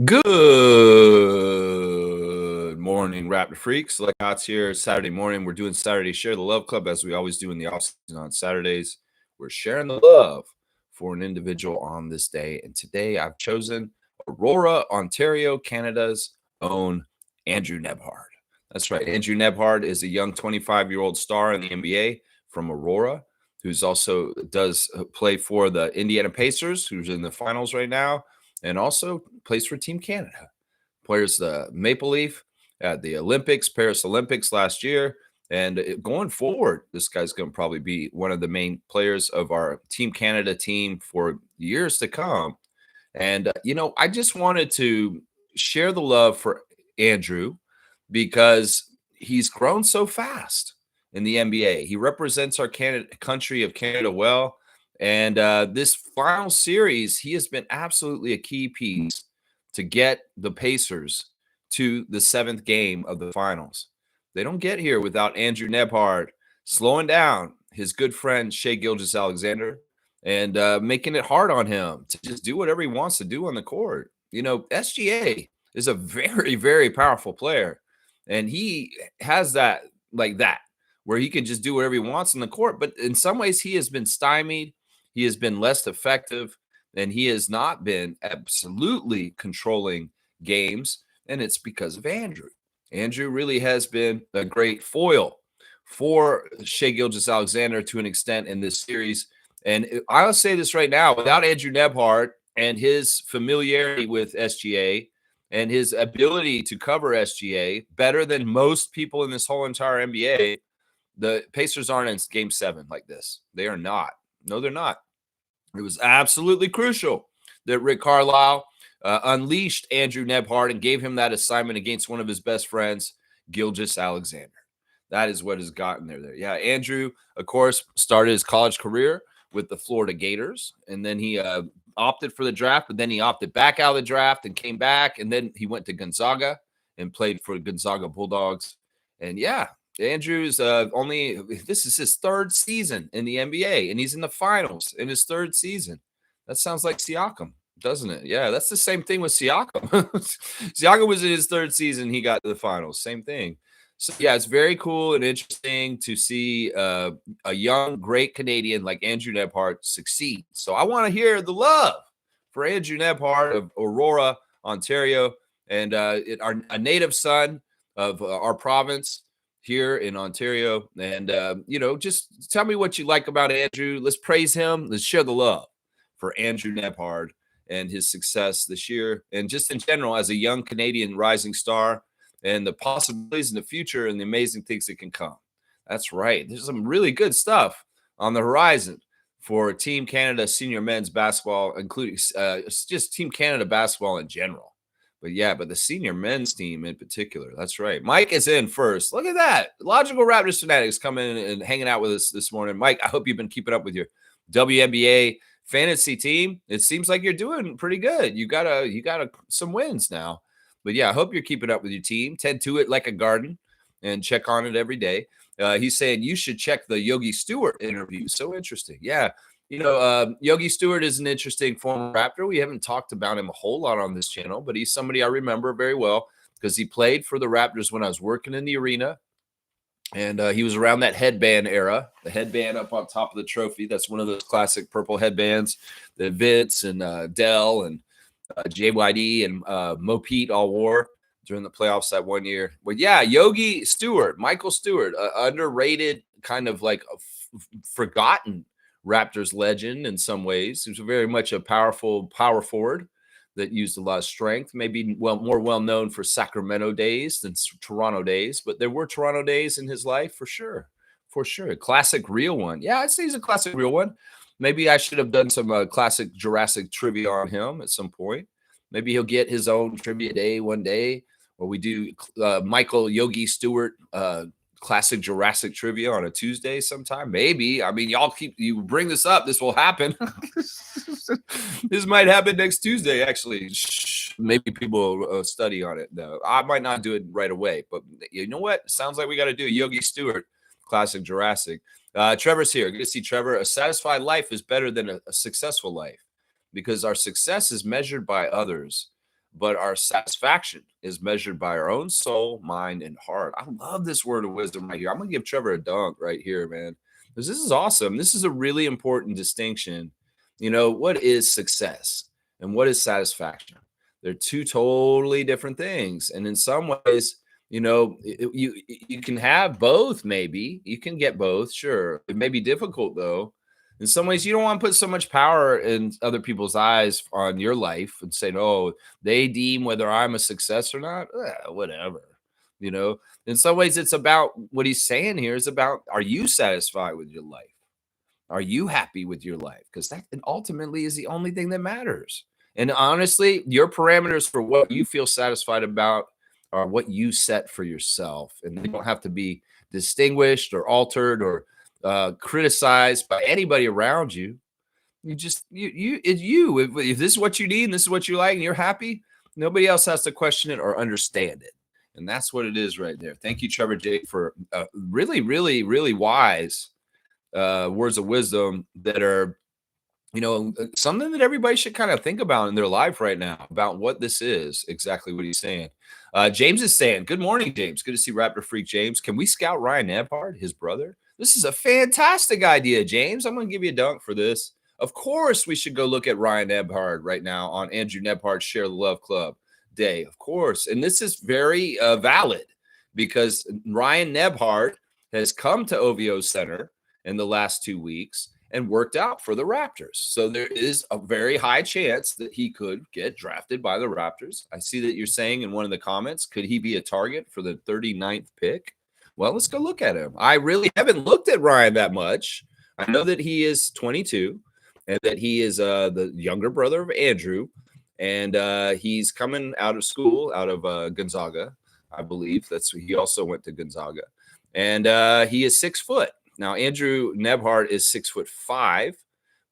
Good morning, Raptor Freaks. Like Hot's here Saturday morning. We're doing Saturday Share the Love Club as we always do in the offseason on Saturdays. We're sharing the love for an individual on this day. And today I've chosen Aurora, Ontario, Canada's own Andrew Nembhard. That's right. Andrew Nembhard is a young 25-year-old star in the NBA from Aurora, who's also does play for the Indiana Pacers, who's in the finals right now, and also plays for Team Canada. Players the Maple Leaf at the Olympics, Paris Olympics last year. And going forward, this guy's going to probably be one of the main players of our Team Canada team for years to come. And, I just wanted to share the love for Andrew because he's grown so fast in the NBA. He represents our country of Canada well. And this final series, he has been absolutely a key piece to get the Pacers to the 7th game of the finals. They don't get here without Andrew Nembhard slowing down his good friend Shai Gilgeous-Alexander and making it hard on him to just do whatever he wants to do on the court. SGA is a very, very powerful player, and he has that where he can just do whatever he wants on the court. But in some ways, he has been stymied. He has been less effective, and he has not been absolutely controlling games, and it's because of Andrew. Andrew really has been a great foil for Shai Gilgeous-Alexander to an extent in this series. And I'll say this right now, without Andrew Nembhard and his familiarity with SGA and his ability to cover SGA better than most people in this whole entire NBA, the Pacers aren't in game 7 like this. They are not. No, they're not. It was absolutely crucial that Rick Carlisle unleashed Andrew Nembhard and gave him that assignment against one of his best friends, Gilgeous-Alexander. That is what has gotten there. Yeah, Andrew, of course, started his college career with the Florida Gators, and then he opted for the draft, but then he opted back out of the draft and came back, and then he went to Gonzaga and played for Gonzaga Bulldogs. And yeah, Andrew's this is his 3rd season in the NBA, and he's in the finals in his 3rd season. That sounds like Siakam, doesn't it? Yeah, that's the same thing with Siakam. Siakam was in his 3rd season. He got to the finals. Same thing. So, yeah, it's very cool and interesting to see a young, great Canadian like Andrew Nembhard succeed. So I want to hear the love for Andrew Nembhard of Aurora, Ontario, and a native son of our province here in Ontario. And, just tell me what you like about Andrew. Let's praise him. Let's share the love for Andrew Nembhard and his success this year. And just in general, as a young Canadian rising star, and the possibilities in the future and the amazing things that can come. That's right. There's some really good stuff on the horizon for Team Canada senior men's basketball, including just Team Canada basketball in general. But the senior men's team in particular. That's right. Mike is in first. Look at that. Logical Raptors fanatics coming in and hanging out with us this morning. Mike, I hope you've been keeping up with your WNBA fantasy team. It seems like you're doing pretty good. You got some wins now. But yeah, I hope you're keeping up with your team. Tend to it like a garden and check on it every day. He's saying you should check the Yogi Stewart interview. So interesting. Yeah. Yogi Stewart is an interesting former Raptor. We haven't talked about him a whole lot on this channel, but he's somebody I remember very well because he played for the Raptors when I was working in the arena. And he was around that headband era, the headband up on top of the trophy. That's one of those classic purple headbands that Vince and Dell and JYD and Mo Pete all wore during the playoffs that one year. But yeah, Yogi Stewart, Michael Stewart, underrated, kind of like a forgotten Raptors legend in some ways. He was very much a powerful power forward that used a lot of strength, maybe more well known for Sacramento days than Toronto days, but there were Toronto days in his life for sure. Classic real one. Yeah, I'd say he's a classic real one. Maybe I should have done some classic Jurassic trivia on him at some point. Maybe he'll get his own trivia day one day, or we do Michael Yogi Stewart classic Jurassic trivia on a Tuesday sometime. Maybe. I mean, you bring this up, this will happen. This might happen next Tuesday, actually. Maybe people will study on it. No, I might not do it right away, but you know what? Sounds like we got to do Yogi Stewart classic Jurassic. Trevor's here. Good to see Trevor. A satisfied life is better than a successful life because our success is measured by others. but our satisfaction is measured by our own soul, mind, and heart. I love this word of wisdom right here. I'm going to give Trevor a dunk right here, man, because this is awesome. This is a really important distinction. What is success and what is satisfaction? They're two totally different things. And in some ways, you can have both, maybe. You can get both, sure. It may be difficult, though. In some ways, you don't want to put so much power in other people's eyes on your life and say, "Oh, they deem whether I'm a success or not." Whatever. In some ways, it's about what he's saying here is about, are you satisfied with your life? Are you happy with your life? Because that ultimately is the only thing that matters. And honestly, your parameters for what you feel satisfied about are what you set for yourself. And they don't have to be distinguished or altered or criticized by anybody around you. It's you. If this is what you need and this is what you like and you're happy, nobody else has to question it or understand it. And that's what it is right there. Thank you, Trevor Jake, for really, really, really wise words of wisdom that are, something that everybody should kind of think about in their life right now about what this is, exactly what he's saying. James is saying, good morning, James. Good to see Raptor Freak James. Can we scout Ryan Nembhard, his brother? This is a fantastic idea, James. I'm going to give you a dunk for this. Of course, we should go look at Ryan Nembhard right now on Andrew Nembhard's Share the Love Club Day, of course. And this is very valid because Ryan Nembhard has come to OVO Center in the last 2 weeks and worked out for the Raptors. So there is a very high chance that he could get drafted by the Raptors. I see that you're saying in one of the comments, could he be a target for the 39th pick? Well, let's go look at him. I really haven't looked at Ryan that much. I know that he is 22 and that he is the younger brother of Andrew. And he's coming out of school, out of Gonzaga, I believe. He also went to Gonzaga. And he is 6 foot. Now, Andrew Nembhard is 6'5",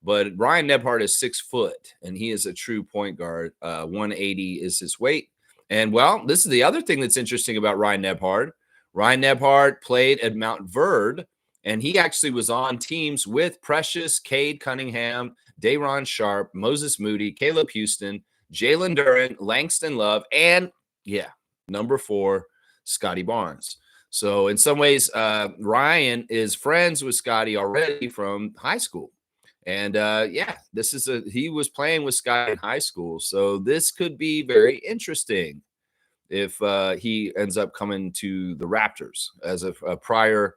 but Ryan Nembhard is 6 foot, and he is a true point guard. 180 is his weight. And, well, this is the other thing that's interesting about Ryan Nembhard. Ryan Nembhard played at Mount Verde, and he actually was on teams with Precious, Cade Cunningham, Day'Ron Sharpe, Moses Moody, Caleb Houston, Jalen Duren, Langston Love, and, number 4, Scotty Barnes. So in some ways, Ryan is friends with Scotty already from high school. And he was playing with Scotty in high school. So this could be very interesting if he ends up coming to the Raptors as a prior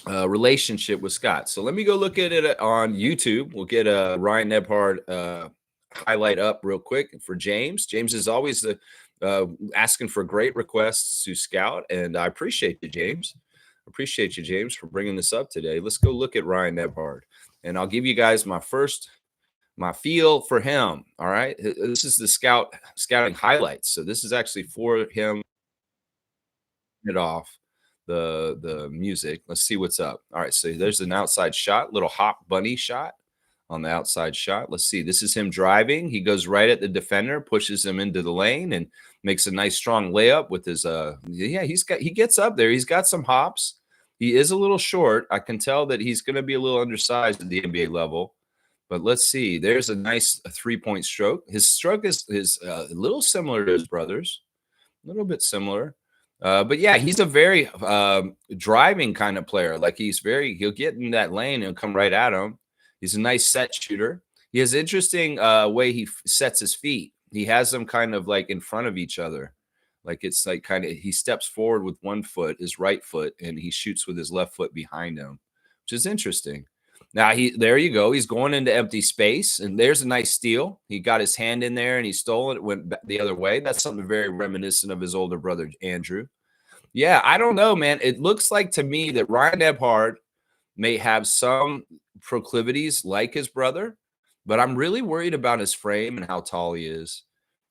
relationship with Scott. So let me go look at it on YouTube. We'll get a Ryan Nembhard highlight up real quick for James. James is always asking for great requests to scout, and I appreciate you, James. Appreciate you, James, for bringing this up today. Let's go look at Ryan Nembhard, and I'll give you guys my feel for him. All right, this is the scouting highlights. So this is actually for him. It off the music. Let's see what's up. All right, so there's an outside shot, little hop bunny shot on the outside shot. Let's see. This is him driving. He goes right at the defender, pushes him into the lane, and makes a nice strong layup with his he gets up there. He's got some hops. He is a little short. I can tell that he's going to be a little undersized at the NBA level. But let's see. There's a nice 3-point stroke. His stroke is a little similar to his brother's. A little bit similar. But yeah, he's a very driving kind of player. Like he'll get in that lane and come right at him. He's a nice set shooter. He has interesting way he sets his feet. He has them kind of like in front of each other. Like it's like kind of he steps forward with one foot, his right foot, and he shoots with his left foot behind him, which is interesting. Now there you go. He's going into empty space, and there's a nice steal. He got his hand in there and he stole it. It went the other way. That's something very reminiscent of his older brother Andrew. Yeah, I don't know, man. It looks like to me that Ryan Nembhard may have some proclivities like his brother, but I'm really worried about his frame and how tall he is.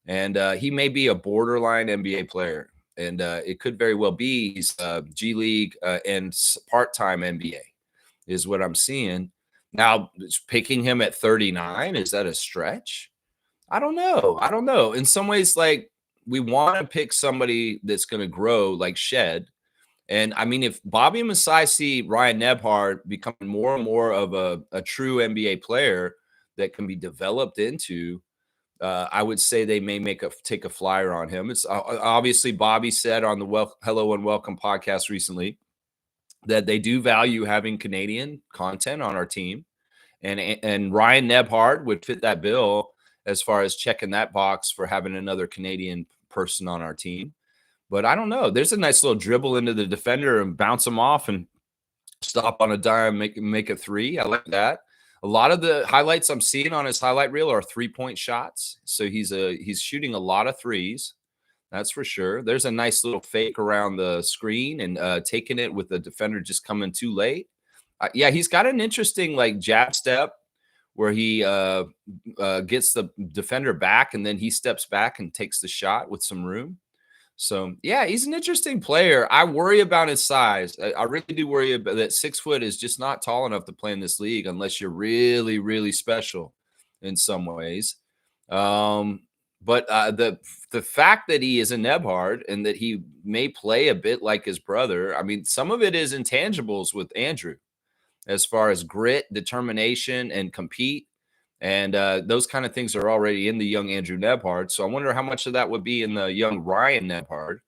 And he may be a borderline NBA player, and it could very well be he's G League and part-time NBA is what I'm seeing. Now, picking him at 39, is that a stretch? I don't know. In some ways, like we want to pick somebody that's going to grow like Shed. And I mean, if Bobby Masai see Ryan Nembhard becoming more and more of a true NBA player that can be developed into, I would say they may take a flyer on him. It's obviously Bobby said on the Hello and Welcome podcast recently that they do value having Canadian content on our team, and Ryan Nembhard would fit that bill as far as checking that box for having another Canadian person on our team. But I don't know. There's a nice little dribble into the defender and bounce him off and stop on a dime, make a three. I like that. A lot of the highlights I'm seeing on his highlight reel are 3-point shots. So he's shooting a lot of threes. That's for sure. There's a nice little fake around the screen and taking it with the defender just coming too late. Yeah, he's got an interesting like jab step where he gets the defender back and then he steps back and takes the shot with some room. So yeah, he's an interesting player. I worry about his size. I really do worry about that. 6 foot is just not tall enough to play in this league unless you're really, really special in some ways. But the fact that he is a Nembhard and that he may play a bit like his brother, I mean, some of it is intangibles with Andrew as far as grit, determination, and compete. And those kind of things are already in the young Andrew Nembhard. So I wonder how much of that would be in the young Ryan Nembhard.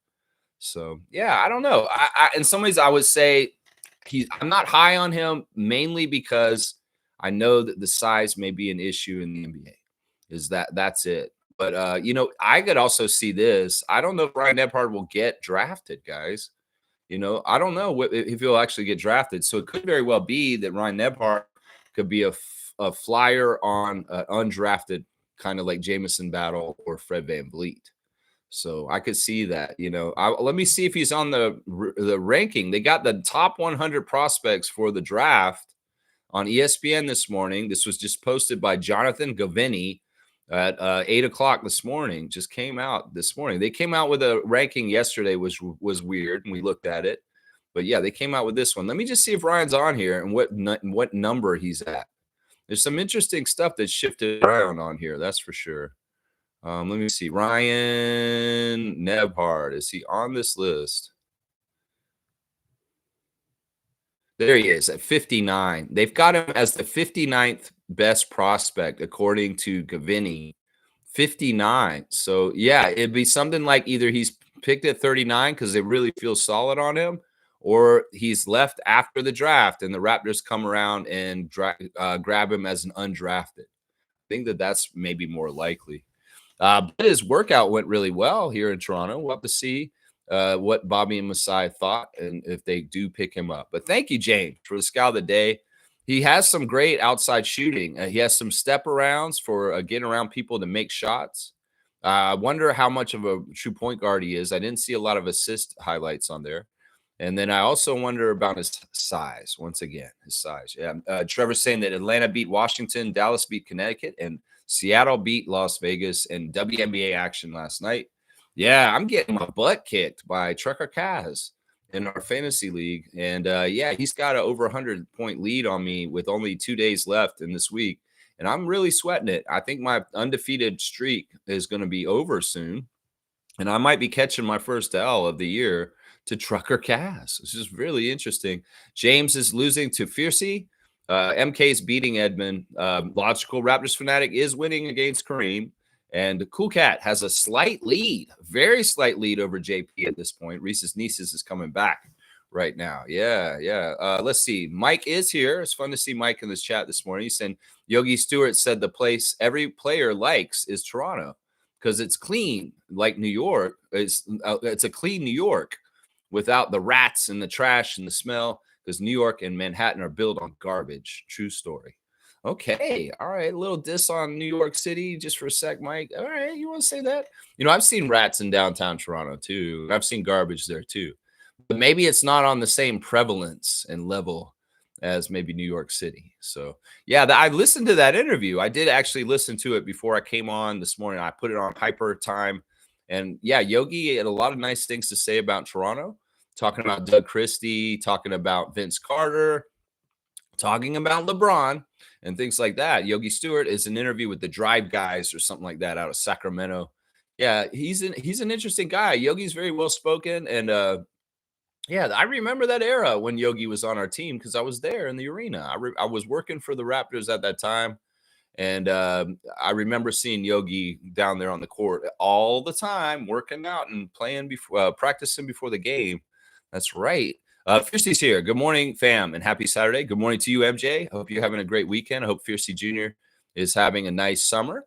So yeah, I don't know. In some ways, I would say I'm not high on him mainly because I know that the size may be an issue in the NBA. That's it. But I could also see this. I don't know if Ryan Nembhard will get drafted, guys. I don't know if he'll actually get drafted. So it could very well be that Ryan Nembhard could be a flyer on an undrafted kind of like Jamison Battle or Fred VanVleet. So I could see that. Let me see if he's on the ranking. They got the top 100 prospects for the draft on ESPN this morning. This was just posted by Jonathan Gavini at 8 o'clock this morning. Just came out this morning. They came out with a ranking yesterday, which was weird, and we looked at it. But yeah, they came out with this one. Let me just see if Ryan's on here and what number he's at. There's some interesting stuff that's shifted around on here. That's for sure. Let me see. Ryan Nembhard. Is he on this list? There he is at 59. They've got him as the 59th best prospect, according to Gavini. 59. So, yeah, it'd be something like either he's picked at 39 because they really feel solid on him, or he's left after the draft and the Raptors come around and grab him as an undrafted. I think that's maybe more likely. But his workout went really well here in Toronto. We'll have to see what Bobby and Masai thought and if they do pick him up. But thank you, James, for the scout of the day. He has some great outside shooting. He has some step arounds for getting around people to make shots. I wonder how much of a true point guard he is. I didn't see a lot of assist highlights on there. And then I also wonder about his size. Once again, his size. Yeah. Trevor's saying that Atlanta beat Washington, Dallas beat Connecticut, and Seattle beat Las Vegas in WNBA action last night. Yeah, I'm getting my butt kicked by Trucker Kaz in our fantasy league. And yeah, he's got an over 100-point lead on me with only 2 days left in this week. And I'm really sweating it. I think my undefeated streak is going to be over soon. And I might be catching my first L of the year to Trucker Kaz. It's just really interesting. James is losing to Fiercey. MK's beating Edmund. Logical Raptors Fanatic is winning against Kareem. And Cool Cat has a slight lead, very slight lead over JP at this point. Reese's Nieces is coming back right now. Yeah. Let's see. Mike is here. It's fun to see Mike in this chat this morning. He said Yogi Stewart said the place every player likes is Toronto because it's clean, like New York. It's a clean New York without the rats and the trash and the smell, because New York and Manhattan are built on garbage. True story. Okay. All right. A little diss on New York City just for a sec, Mike. All right. You want to say that? I've seen rats in downtown Toronto too. I've seen garbage there too. But maybe it's not on the same prevalence and level as maybe New York City. So, yeah, I listened to that interview. I did actually listen to it before I came on this morning. I put it on hyper time. And yeah, Yogi had a lot of nice things to say about Toronto, talking about Doug Christie, talking about Vince Carter, talking about LeBron and things like that. Yogi Stewart is an interview with the Drive Guys or something like that out of Sacramento. Yeah, he's an interesting guy. Yogi's very well spoken, and yeah, I remember that era when Yogi was on our team because I was there in the arena. I was working for the Raptors at that time, And I remember seeing Yogi down there on the court all the time, working out and playing before, practicing before the game. That's right. Fiercey's here. Good morning, fam, and happy Saturday. Good morning to you, MJ. Hope you're having a great weekend. I hope Fiercey Jr. is having a nice summer.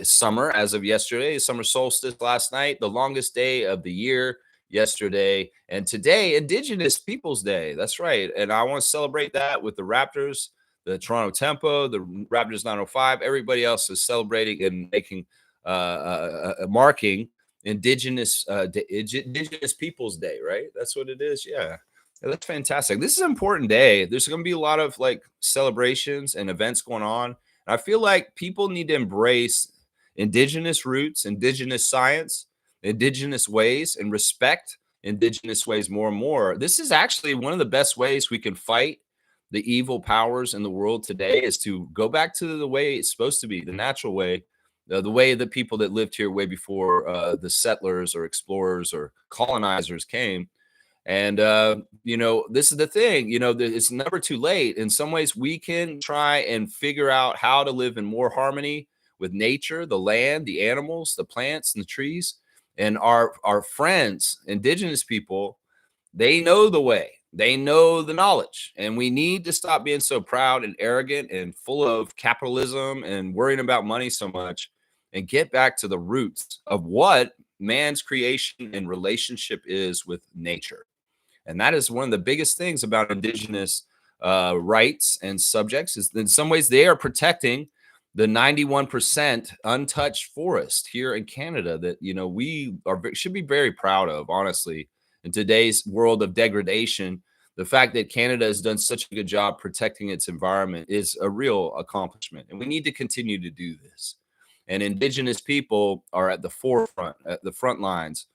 Summer as of yesterday, summer solstice last night, the longest day of the year yesterday, and today, Indigenous Peoples Day. That's right. And I want to celebrate that with the Raptors, the Toronto Tempo, the Raptors 905. Everybody else is celebrating and making marking Indigenous Peoples Day, right? That's what it is. Yeah. That's fantastic. This is an important day. There's going to be a lot of like celebrations and events going on. I feel like people need to embrace indigenous roots, indigenous science, indigenous ways, and respect indigenous ways more and more. This is actually one of the best ways we can fight the evil powers in the world today, is to go back to the way it's supposed to be, the natural way, the way the people that lived here way before the settlers or explorers or colonizers came. And, this is the thing, it's never too late. In some ways, we can try and figure out how to live in more harmony with nature, the land, the animals, the plants, and the trees. And our friends, indigenous people, they know the way, they know the knowledge. And we need to stop being so proud and arrogant and full of capitalism and worrying about money so much, and get back to the roots of what man's creation and relationship is with nature. And that is one of the biggest things about indigenous rights and subjects, is in some ways they are protecting the 91% untouched forest here in Canada that, we should be very proud of, honestly. In today's world of degradation, the fact that Canada has done such a good job protecting its environment is a real accomplishment. And we need to continue to do this. And indigenous people are at the forefront, at the front lines,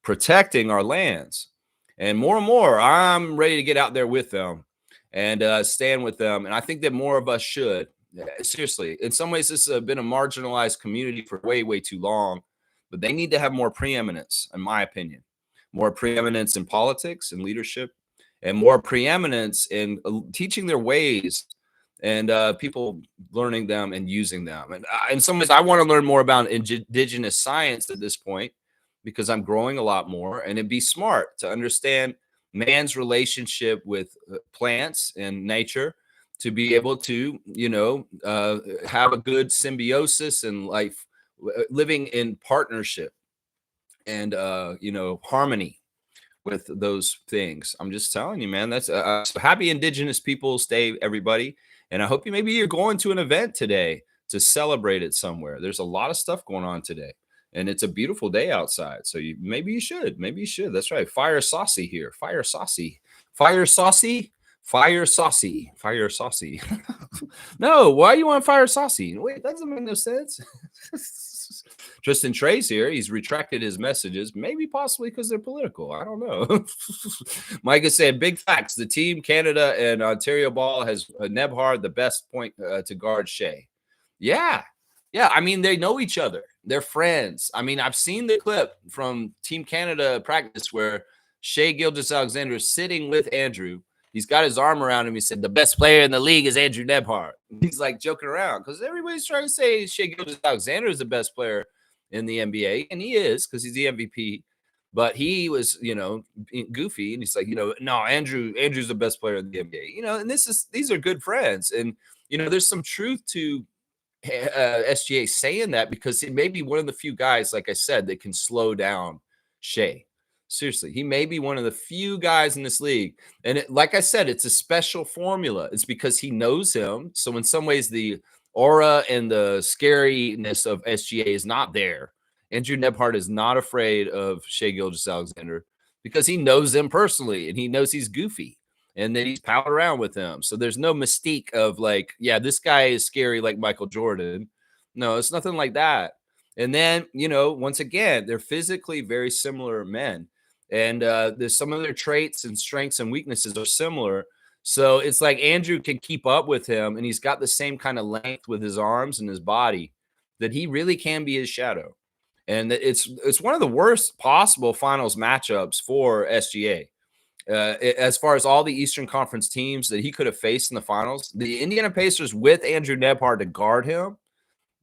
protecting our lands. And more, I'm ready to get out there with them and stand with them. And I think that more of us should. Seriously, in some ways, this has been a marginalized community for way, way too long. But they need to have more preeminence, in my opinion. More preeminence in politics and leadership, and more preeminence in teaching their ways, and people learning them and using them. And in some ways, I want to learn more about indigenous science at this point, because I'm growing a lot more, and it'd be smart to understand man's relationship with plants and nature, to be able to, have a good symbiosis and life, living in partnership and, harmony with those things. I'm just telling you, man, that's happy Indigenous Peoples Day, everybody. And I hope maybe you're going to an event today to celebrate it somewhere. There's a lot of stuff going on today, and it's a beautiful day outside. So maybe you should. That's right. Fire saucy here. Fire saucy. No, why you want fire saucy? Wait, that doesn't make no sense. Tristan Trey's here. He's retracted his messages, maybe possibly because they're political. I don't know. Micah said, big facts. The team, Canada and Ontario ball, has Nembhard, the best point to guard Shea. Yeah. I mean, they know each other. They're friends. I mean, I've seen the clip from Team Canada practice where Shea Gilgeous-Alexander is sitting with Andrew. He's got his arm around him. He said, the best player in the league is Andrew Nembhard. He's like joking around because everybody's trying to say Shea Gilgeous-Alexander is the best player in the NBA, and he is, because he's the MVP. But he was, goofy, and he's like, no, Andrew's the best player in the NBA. And these are good friends, and there's some truth to SGA saying that, because he may be one of the few guys, like I said, that can slow down Shea. Seriously, he may be one of the few guys in this league. And like I said, it's a special formula. It's because he knows him. So in some ways, the aura and the scariness of SGA is not there. Andrew Nembhard is not afraid of Shea Gilgeous-Alexander because he knows him personally, and he knows he's goofy, and then he's palled around with him. So there's no mystique of like, yeah, this guy is scary like Michael Jordan. No, it's nothing like that. And then, once again, they're physically very similar men. And there's some of their traits and strengths and weaknesses are similar. So it's like Andrew can keep up with him, and he's got the same kind of length with his arms and his body, that he really can be his shadow. And it's one of the worst possible finals matchups for SGA. As far as all the Eastern Conference teams that he could have faced in the finals, the Indiana Pacers with Andrew Nembhard to guard him,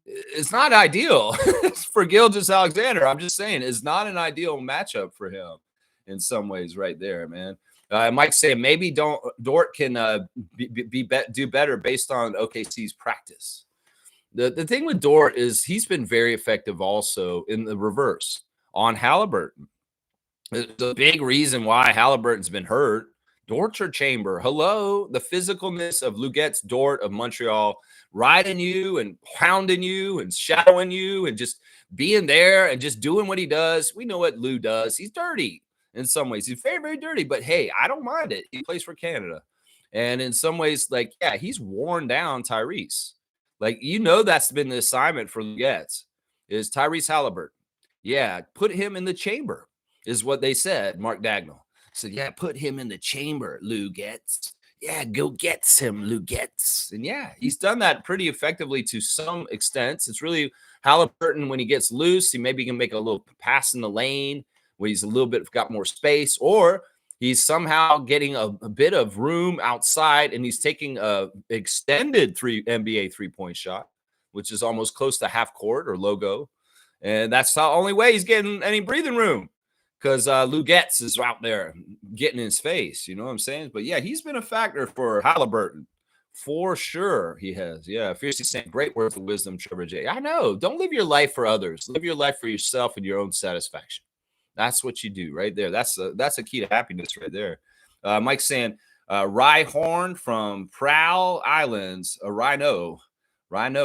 it's not ideal for Gilgeous-Alexander. I'm just saying, it's not an ideal matchup for him in some ways, right there, man. Mike saying maybe Dort can do better based on OKC's practice. The thing with Dort is he's been very effective also in the reverse on Halliburton. The big reason why Halliburton's been hurt, Dort's or Chamber. Hello, the physicalness of Luguette's Dort of Montreal, riding you and hounding you and shadowing you and just being there and just doing what he does. We know what Lou does. He's dirty in some ways. He's very, very dirty, but hey, I don't mind it. He plays for Canada. And in some ways, like, yeah, he's worn down Tyrese. Like, that's been the assignment for Luguette's is Tyrese Halliburton. Yeah, put him in the chamber. Is what they said. Mark Dagnall said, yeah, put him in the chamber, Luguette's. Yeah, go get him, Luguette's. And yeah, he's done that pretty effectively to some extent. It's really Halliburton when he gets loose. He maybe can make a little pass in the lane where he's a little bit got more space, or he's somehow getting a bit of room outside and he's taking a extended NBA three-point shot, which is almost close to half court or logo. And that's the only way he's getting any breathing room. Because Luguette's is out there getting in his face. You know what I'm saying? But, yeah, he's been a factor for Halliburton. For sure he has. Yeah, Fiercely saying, great words of wisdom, Trevor J. I know. Don't live your life for others. Live your life for yourself and your own satisfaction. That's what you do right there. That's a key to happiness right there. Mike's saying, Rye Horn from Prowl Islands. Rhino from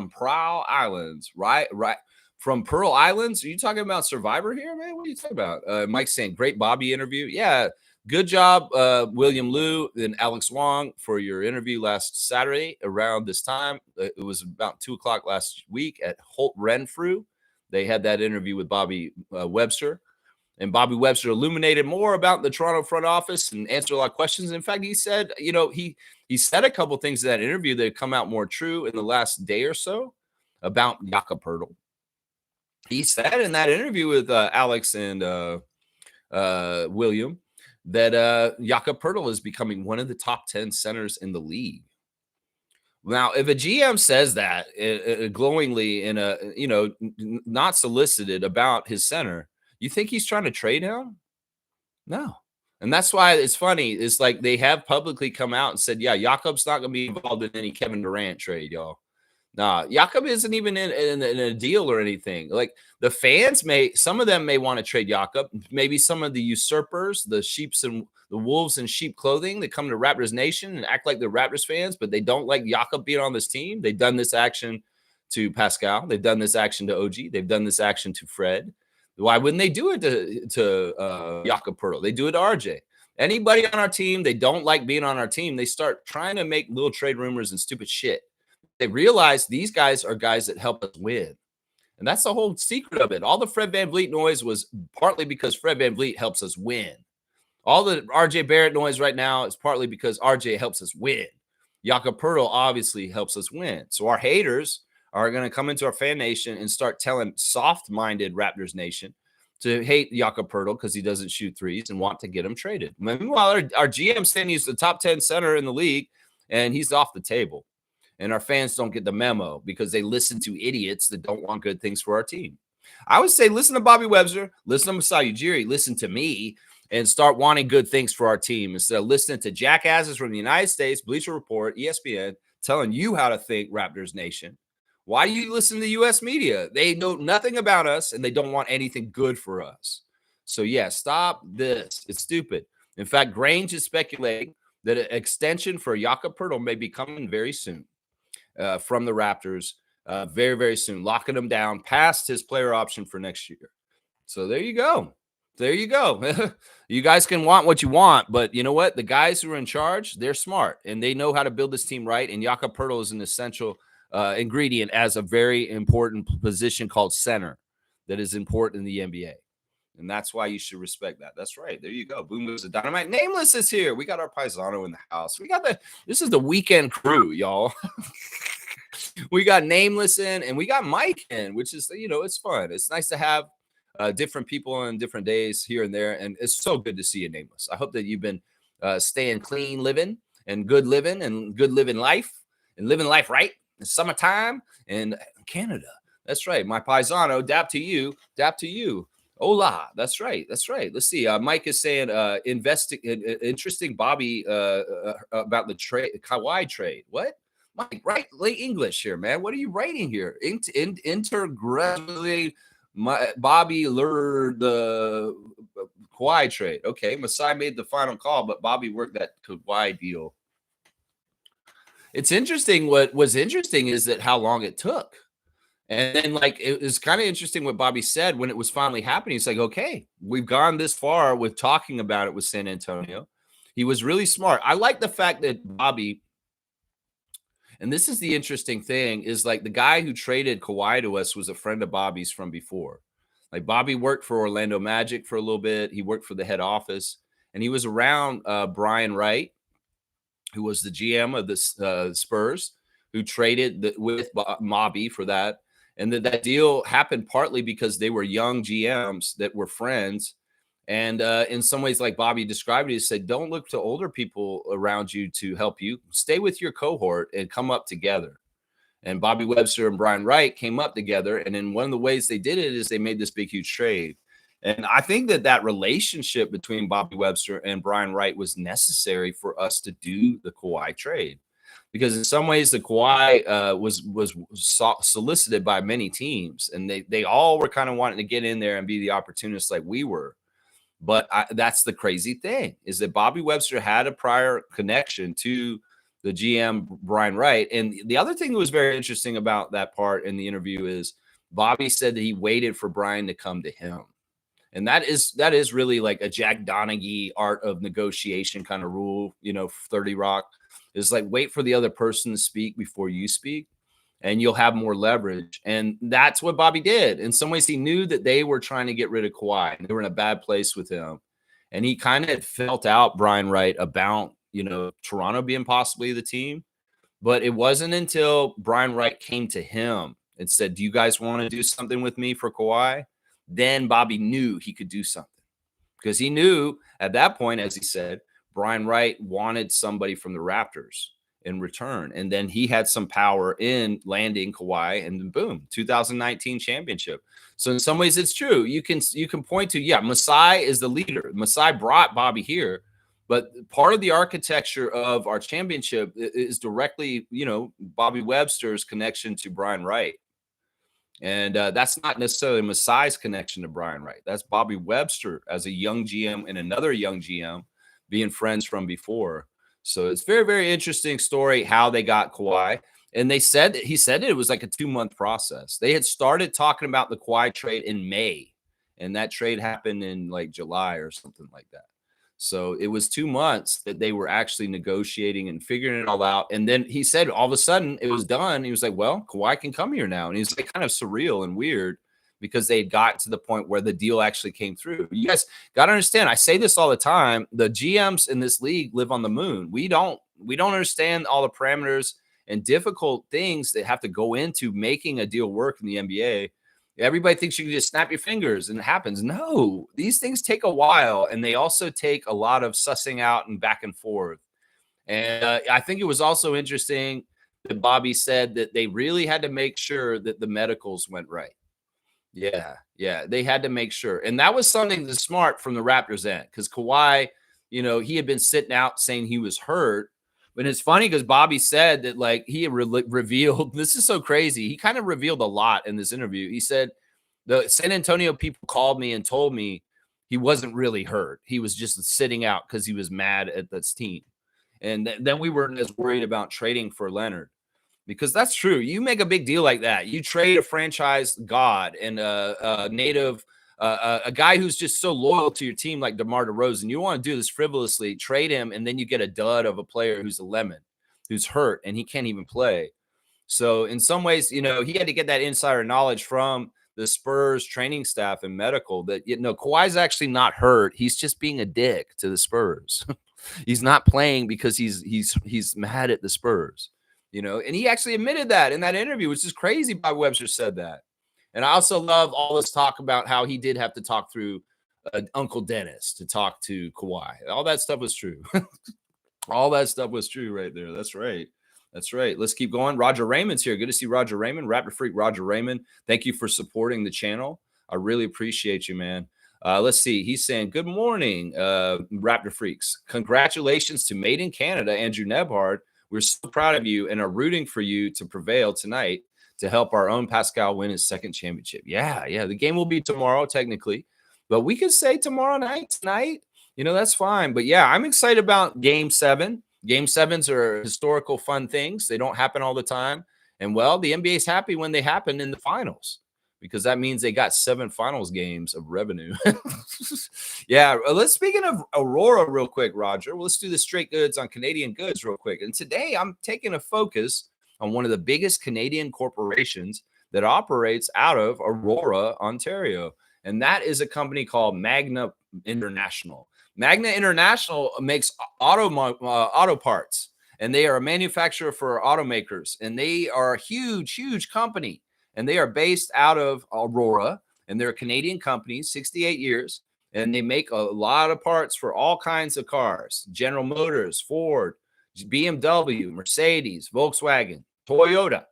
Prowl Islands. From Pearl Islands? Are you talking about Survivor here, man? What are you talking about? Mike's saying, great Bobby interview. Yeah, good job, William Liu and Alex Wong for your interview last Saturday around this time. It was about 2 o'clock last week at Holt Renfrew. They had that interview with Bobby Webster. And Bobby Webster illuminated more about the Toronto front office and answered a lot of questions. In fact, he said, he said a couple things in that interview that have come out more true in the last day or so about Jakob Poeltl. He said in that interview with Alex and William that Jakob Poeltl is becoming one of the top 10 centers in the league. Now, if a GM says that glowingly in a, not solicited about his center, you think he's trying to trade him? No. And that's why it's funny. It's like they have publicly come out and said, yeah, Jakob's not going to be involved in any Kevin Durant trade, y'all. Nah, Jakob isn't even in a deal or anything. Like the fans some of them may want to trade Jakob. Maybe some of the usurpers, the sheeps and the wolves in sheep clothing that come to Raptors Nation and act like they're Raptors fans, but they don't like Jakob being on this team. They've done this action to Pascal. They've done this action to OG. They've done this action to Fred. Why wouldn't they do it to Jakob Poeltl? They do it to RJ. Anybody on our team, they don't like being on our team. They start trying to make little trade rumors and stupid shit. They realize these guys are guys that help us win. And that's the whole secret of it. All the Fred VanVleet noise was partly because Fred VanVleet helps us win. All the RJ Barrett noise right now is partly because RJ helps us win. Jakob Poeltl obviously helps us win. So our haters are going to come into our fan nation and start telling soft-minded Raptors Nation to hate Jakob Poeltl because he doesn't shoot threes and want to get him traded. Meanwhile, our GM saying he's the top 10 center in the league, and he's off the table. And our fans don't get the memo because they listen to idiots that don't want good things for our team. I would say listen to Bobby Webster, listen to Masai Ujiri, listen to me, and start wanting good things for our team instead of listening to jackasses from the United States, Bleacher Report, ESPN, telling you how to think, Raptors Nation. Why do you listen to the U.S. media? They know nothing about us, and they don't want anything good for us. So, yeah, stop this. It's stupid. In fact, Grange is speculating that an extension for Jakob Poeltl may be coming very soon from the Raptors, very, very soon, locking him down past his player option for next year. So there you go. There you go. You guys can want what you want, but you know what? The guys who are in charge, they're smart, and they know how to build this team right, and Jakob Poeltl is an essential ingredient as a very important position called center that is important in the NBA. And that's why you should respect that. That's right. There you go. Boom goes the dynamite. Nameless is here. We got our paisano in the house. This is the weekend crew, y'all. We got Nameless in and we got Mike in, which is, it's fun. It's nice to have different people on different days here and there. And it's so good to see you, Nameless. I hope that you've been staying clean living and good living life and living life right. It's summertime in Canada. That's right. My paisano, dap to you, dap to you. Hola. That's right. That's right. Let's see. Mike is saying, interesting Bobby about the trade, Kawhi trade. What? Mike, write late English here, man. What are you writing here? Intergradually, Bobby lured the Kawhi trade. Okay, Masai made the final call, but Bobby worked that Kawhi deal. It's interesting. What was interesting is that how long it took. And then, like, it was kind of interesting what Bobby said when it was finally happening. He's like, okay, we've gone this far with talking about it with San Antonio. He was really smart. I like the fact that Bobby, and this is the interesting thing, is like the guy who traded Kawhi to us was a friend of Bobby's from before. Like Bobby worked for Orlando Magic for a little bit. He worked for the head office, and he was around Brian Wright, who was the GM of the Spurs, who traded with Bobby for that. And that deal happened partly because they were young GMs that were friends. And in some ways, like Bobby described it, he said, don't look to older people around you to help you. Stay with your cohort and come up together. And Bobby Webster and Brian Wright came up together. And in one of the ways they did it is they made this big, huge trade. And I think that relationship between Bobby Webster and Brian Wright was necessary for us to do the Kawhi trade. Because in some ways, the Kawhi was solicited by many teams, and they all were kind of wanting to get in there and be the opportunists like we were. But that's the crazy thing, is that Bobby Webster had a prior connection to the GM Brian Wright. And the other thing that was very interesting about that part in the interview is Bobby said that he waited for Brian to come to him. And that is really like a Jack Donaghy art of negotiation kind of rule, 30 Rock. Is like wait for the other person to speak before you speak, and you'll have more leverage. And that's what Bobby did. In some ways, he knew that they were trying to get rid of Kawhi, and they were in a bad place with him. And he kind of felt out Brian Wright about, Toronto being possibly the team. But it wasn't until Brian Wright came to him and said, do you guys want to do something with me for Kawhi? Then Bobby knew he could do something, because he knew at that point, as he said, Brian Wright wanted somebody from the Raptors in return. And then he had some power in landing Kawhi, and then boom, 2019 championship. So in some ways it's true. You can point to, Masai is the leader. Masai brought Bobby here, but part of the architecture of our championship is directly, Bobby Webster's connection to Brian Wright. And that's not necessarily Masai's connection to Brian Wright. That's Bobby Webster as a young GM and another young GM being friends from before. So it's very, very interesting story how they got Kawhi. And he said it was like a 2-month process. They had started talking about the Kawhi trade in May, and that trade happened in like July or something like that. So it was 2 months that they were actually negotiating and figuring it all out. And then he said all of a sudden it was done. He was like, well, Kawhi can come here now. And he's like kind of surreal and weird, because they had gotten to the point where the deal actually came through. You guys got to understand, I say this all the time, the GMs in this league live on the moon. We don't understand all the parameters and difficult things that have to go into making a deal work in the NBA. Everybody thinks you can just snap your fingers and it happens. No, these things take a while, and they also take a lot of sussing out and back and forth. And I think it was also interesting that Bobby said that they really had to make sure that the medicals went right. Yeah, they had to make sure. And that was something that's smart from the Raptors end, because Kawhi, he had been sitting out saying he was hurt. But it's funny because Bobby said that, like, he had revealed, this is so crazy. He kind of revealed a lot in this interview. He said the San Antonio people called me and told me he wasn't really hurt. He was just sitting out because he was mad at this team. And then we weren't as worried about trading for Leonard. Because that's true. You make a big deal like that. You trade a franchise god and a native, a guy who's just so loyal to your team like DeMar DeRozan. You want to do this frivolously, trade him, and then you get a dud of a player who's a lemon, who's hurt, and he can't even play. So in some ways, he had to get that insider knowledge from the Spurs training staff and medical that, Kawhi's actually not hurt. He's just being a dick to the Spurs. He's not playing because he's mad at the Spurs. And he actually admitted that in that interview, which is crazy. Bob Webster said that. And I also love all this talk about how he did have to talk through Uncle Dennis to talk to Kawhi. All that stuff was true. All that stuff was true right there. That's right. That's right. Let's keep going. Roger Raymond's here. Good to see Roger Raymond, Raptor Freak Roger Raymond. Thank you for supporting the channel. I really appreciate you, man. Let's see. He's saying, good morning, Raptor Freaks. Congratulations to Made in Canada, Andrew Nembhard. We're so proud of you and are rooting for you to prevail tonight to help our own Pascal win his second championship. Yeah. The game will be tomorrow, technically. But we could say tomorrow night, tonight. That's fine. But yeah, I'm excited about Game 7. Game 7s are historical fun things. They don't happen all the time. And well, the NBA is happy when they happen in the finals because that means they got 7 finals games of revenue. Yeah, speaking of Aurora real quick, Roger, let's do the straight goods on Canadian goods real quick. And today I'm taking a focus on one of the biggest Canadian corporations that operates out of Aurora, Ontario. And that is a company called Magna International. Magna International makes auto parts, and they are a manufacturer for automakers, and they are a huge company, and they are based out of Aurora, and they're a Canadian company, 68 years, and they make a lot of parts for all kinds of cars, General Motors, Ford, BMW, Mercedes, Volkswagen, Toyota.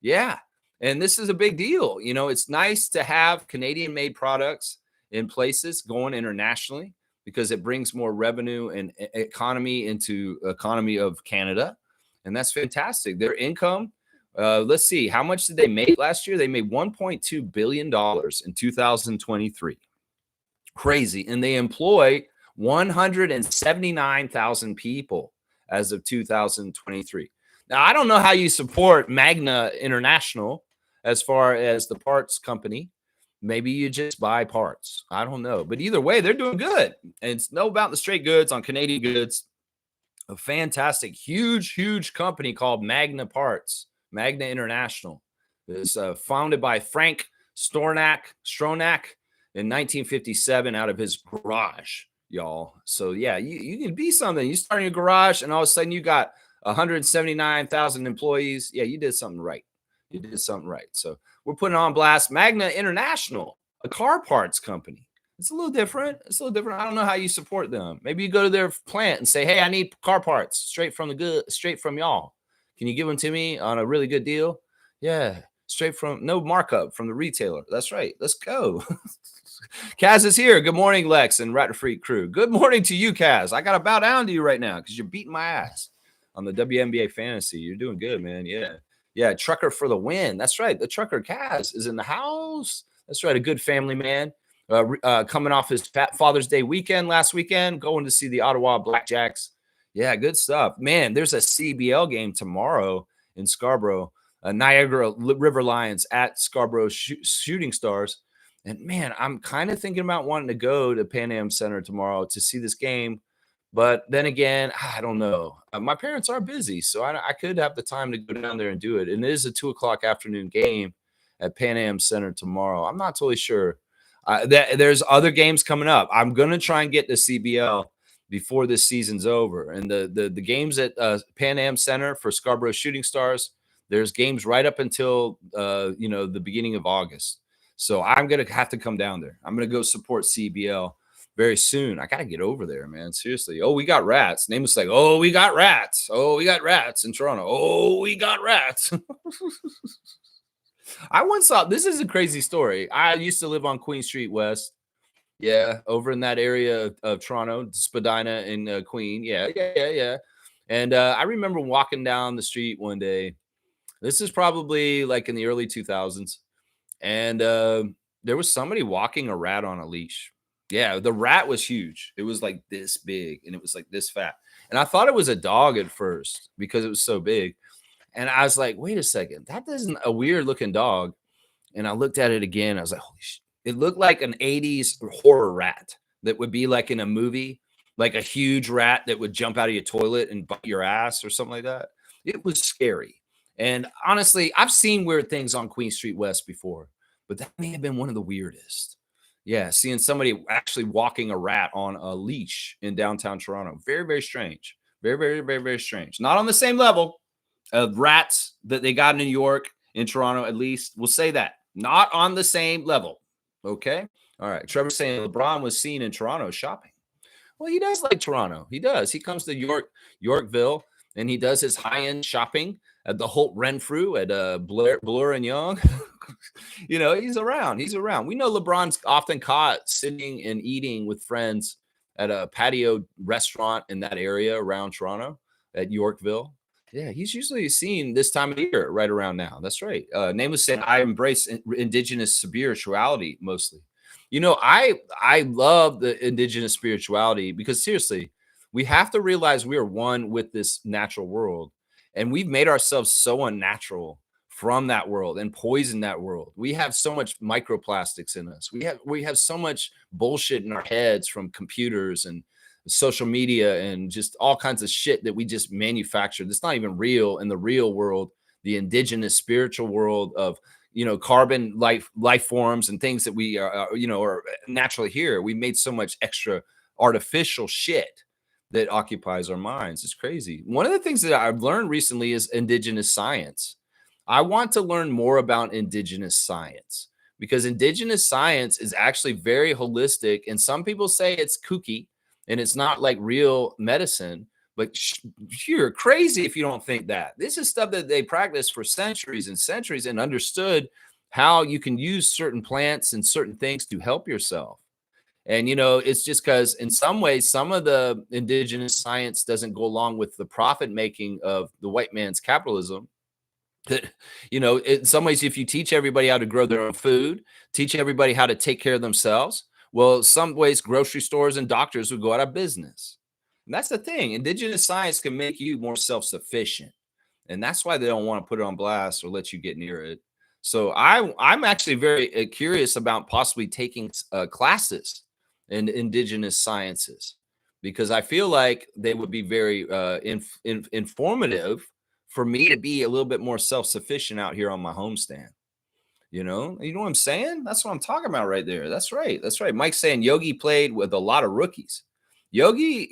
Yeah. And this is a big deal. It's nice to have Canadian-made products in places going internationally because it brings more revenue and economy into economy of Canada. And that's fantastic. Their income, let's see, how much did they make last year? They made $1.2 billion in 2023. Crazy. And they employ 179,000 people as of 2023. Now, I don't know how you support Magna International as far as the parts company. Maybe you just buy parts. I don't know. But either way, they're doing good. And it's no about the straight goods on Canadian goods. A fantastic, huge company called Magna Parts, Magna International. It's founded by Frank Stronach in 1957 out of his garage, y'all. So, yeah, you can be something. You start in your garage, and all of a sudden you got 179,000 employees. Yeah, you did something right. You did something right. So we're putting on blast Magna International, a car parts company. It's a little different. I don't know how you support them. Maybe you go to their plant and say, hey, I need car parts straight from y'all. Can you give them to me on a really good deal? Yeah, no markup from the retailer. That's right. Let's go. Kaz is here. Good morning, Lex and Raptor Freak crew. Good morning to you, Kaz. I got to bow down to you right now because you're beating my ass on the WNBA fantasy. You're doing good, man. Yeah, trucker for the win. That's right. The trucker Kaz is in the house. That's right. A good family man. Coming off his Father's Day weekend last weekend, going to see the Ottawa Blackjacks. Yeah, good stuff. Man, there's a CBL game tomorrow in Scarborough. Niagara River Lions at Scarborough Shooting Stars. And man, I'm kind of thinking about wanting to go to Pan Am Center tomorrow to see this game. But then again, I don't know. My parents are busy, so I could have the time to go down there and do it. And it is a 2:00 afternoon game at Pan Am Center tomorrow. I'm not totally sure. There's other games coming up. I'm going to try and get to CBL before this season's over. And the games at Pan Am Center for Scarborough Shooting Stars, there's games right up until, the beginning of August. So I'm going to have to come down there. I'm going to go support CBL very soon. I got to get over there, man. Seriously. Oh, we got rats. Name was like, oh, we got rats. Oh, we got rats in Toronto. Oh, we got rats. I once saw, this is a crazy story. I used to live on Queen Street West. Yeah, over in that area of Toronto, Spadina and Queen. Yeah. And I remember walking down the street one day. This is probably like in the early 2000s. And there was somebody walking a rat on a leash. Yeah, the rat was huge. It was like this big and it was like this fat. And I thought it was a dog at first because it was so big. And I was like, wait a second, that isn't a weird looking dog. And I looked at it again. I was like, holy shit. It looked like an 80s horror rat that would be like in a movie, like a huge rat that would jump out of your toilet and bite your ass or something like that. It was scary. And honestly, I've seen weird things on Queen Street West before, but that may have been one of the weirdest. Yeah, seeing somebody actually walking a rat on a leash in downtown Toronto. Very, very strange. Very strange. Not on the same level of rats that they got in New York, in Toronto, at least. We'll say that. Not on the same level. Okay. All right. Trevor's saying LeBron was seen in Toronto shopping. Well, he does like Toronto. He does. He comes to Yorkville, and he does his high-end shopping at the Holt Renfrew at Bloor and Young. He's around. He's around. We know LeBron's often caught sitting and eating with friends at a patio restaurant in that area around Toronto at Yorkville. Yeah, he's usually seen this time of year right around now. That's right. Name was saying, I embrace indigenous spirituality mostly. I love the indigenous spirituality because seriously, we have to realize we are one with this natural world, and we've made ourselves so unnatural from that world and poison that world. We have so much microplastics in us. We have so much bullshit in our heads from computers and social media and just all kinds of shit that we just manufactured. It's not even real in the real world, the indigenous spiritual world of carbon life forms and things that we are naturally here. We made so much extra artificial shit that occupies our minds. It's crazy. One of the things that I've learned recently is indigenous science. I want to learn more about indigenous science because indigenous science is actually very holistic. And some people say it's kooky and it's not like real medicine, but you're crazy if you don't think that. This is stuff that they practiced for centuries and centuries and understood how you can use certain plants and certain things to help yourself. And, it's just because in some ways, some of the indigenous science doesn't go along with the profit making of the white man's capitalism. That, in some ways, if you teach everybody how to grow their own food, teach everybody how to take care of themselves, well, some ways grocery stores and doctors would go out of business. And that's the thing. Indigenous science can make you more self-sufficient. And that's why they don't want to put it on blast or let you get near it. So I'm actually very curious about possibly taking classes in indigenous sciences because I feel like they would be very informative for me to be a little bit more self-sufficient out here on my homestand. You know what I'm saying? That's what I'm talking about right there. That's right. That's right. Mike's saying Yogi played with a lot of rookies. Yogi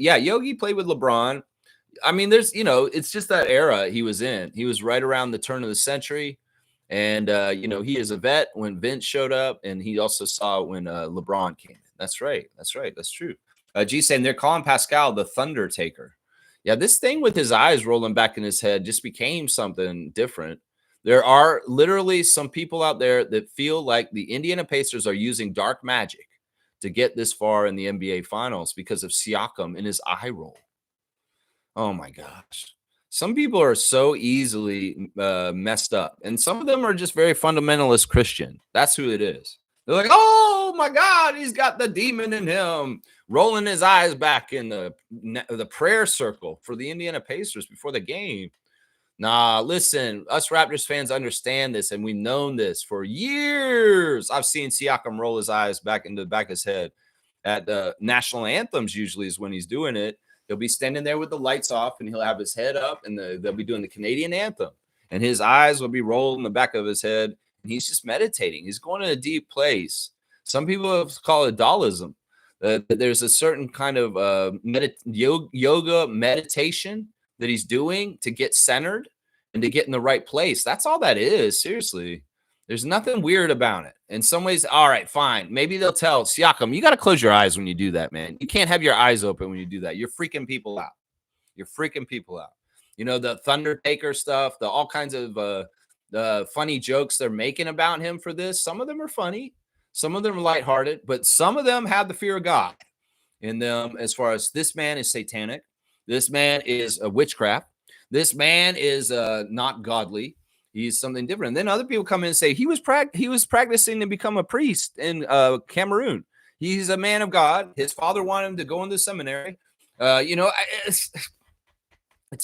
played with LeBron. I mean, it's just that era he was in. He was right around the turn of the century. And, he is a vet when Vince showed up, and he also saw when LeBron came in. That's right. That's right. That's true. G saying they're calling Pascal the Thunder Taker. Yeah, this thing with his eyes rolling back in his head just became something different. There are literally some people out there that feel like the Indiana Pacers are using dark magic to get this far in the NBA Finals because of Siakam and his eye roll. Oh, my gosh. Some people are so easily messed up, and some of them are just very fundamentalist Christian. That's who it is. They're like, oh, my God, he's got the demon in him, rolling his eyes back in the prayer circle for the Indiana Pacers before the game. Nah, listen, us Raptors fans understand this, and we've known this for years. I've seen Siakam roll his eyes back into the back of his head at the national anthems. Usually is when he's doing it. He'll be standing there with the lights off, and he'll have his head up, and they'll be doing the Canadian anthem, and his eyes will be rolled in the back of his head, and he's just meditating. He's going in a deep place. Some people call it Daoism. There's a certain kind of yoga meditation that he's doing to get centered and to get in the right place. That's all that is. Seriously, there's nothing weird about it. In some ways, all right, fine. Maybe they'll tell Siakam, you got to close your eyes when you do that, man. You can't have your eyes open when you do that. You're freaking people out. You're freaking people out. The Thunder Taker stuff, the all kinds of the funny jokes they're making about him for this. Some of them are funny. Some of them are lighthearted, but some of them have the fear of God in them as far as this man is satanic. This man is a witchcraft. This man is not godly. He's something different. And then other people come in and say he was practicing to become a priest in Cameroon. He's a man of God. His father wanted him to go into seminary. It's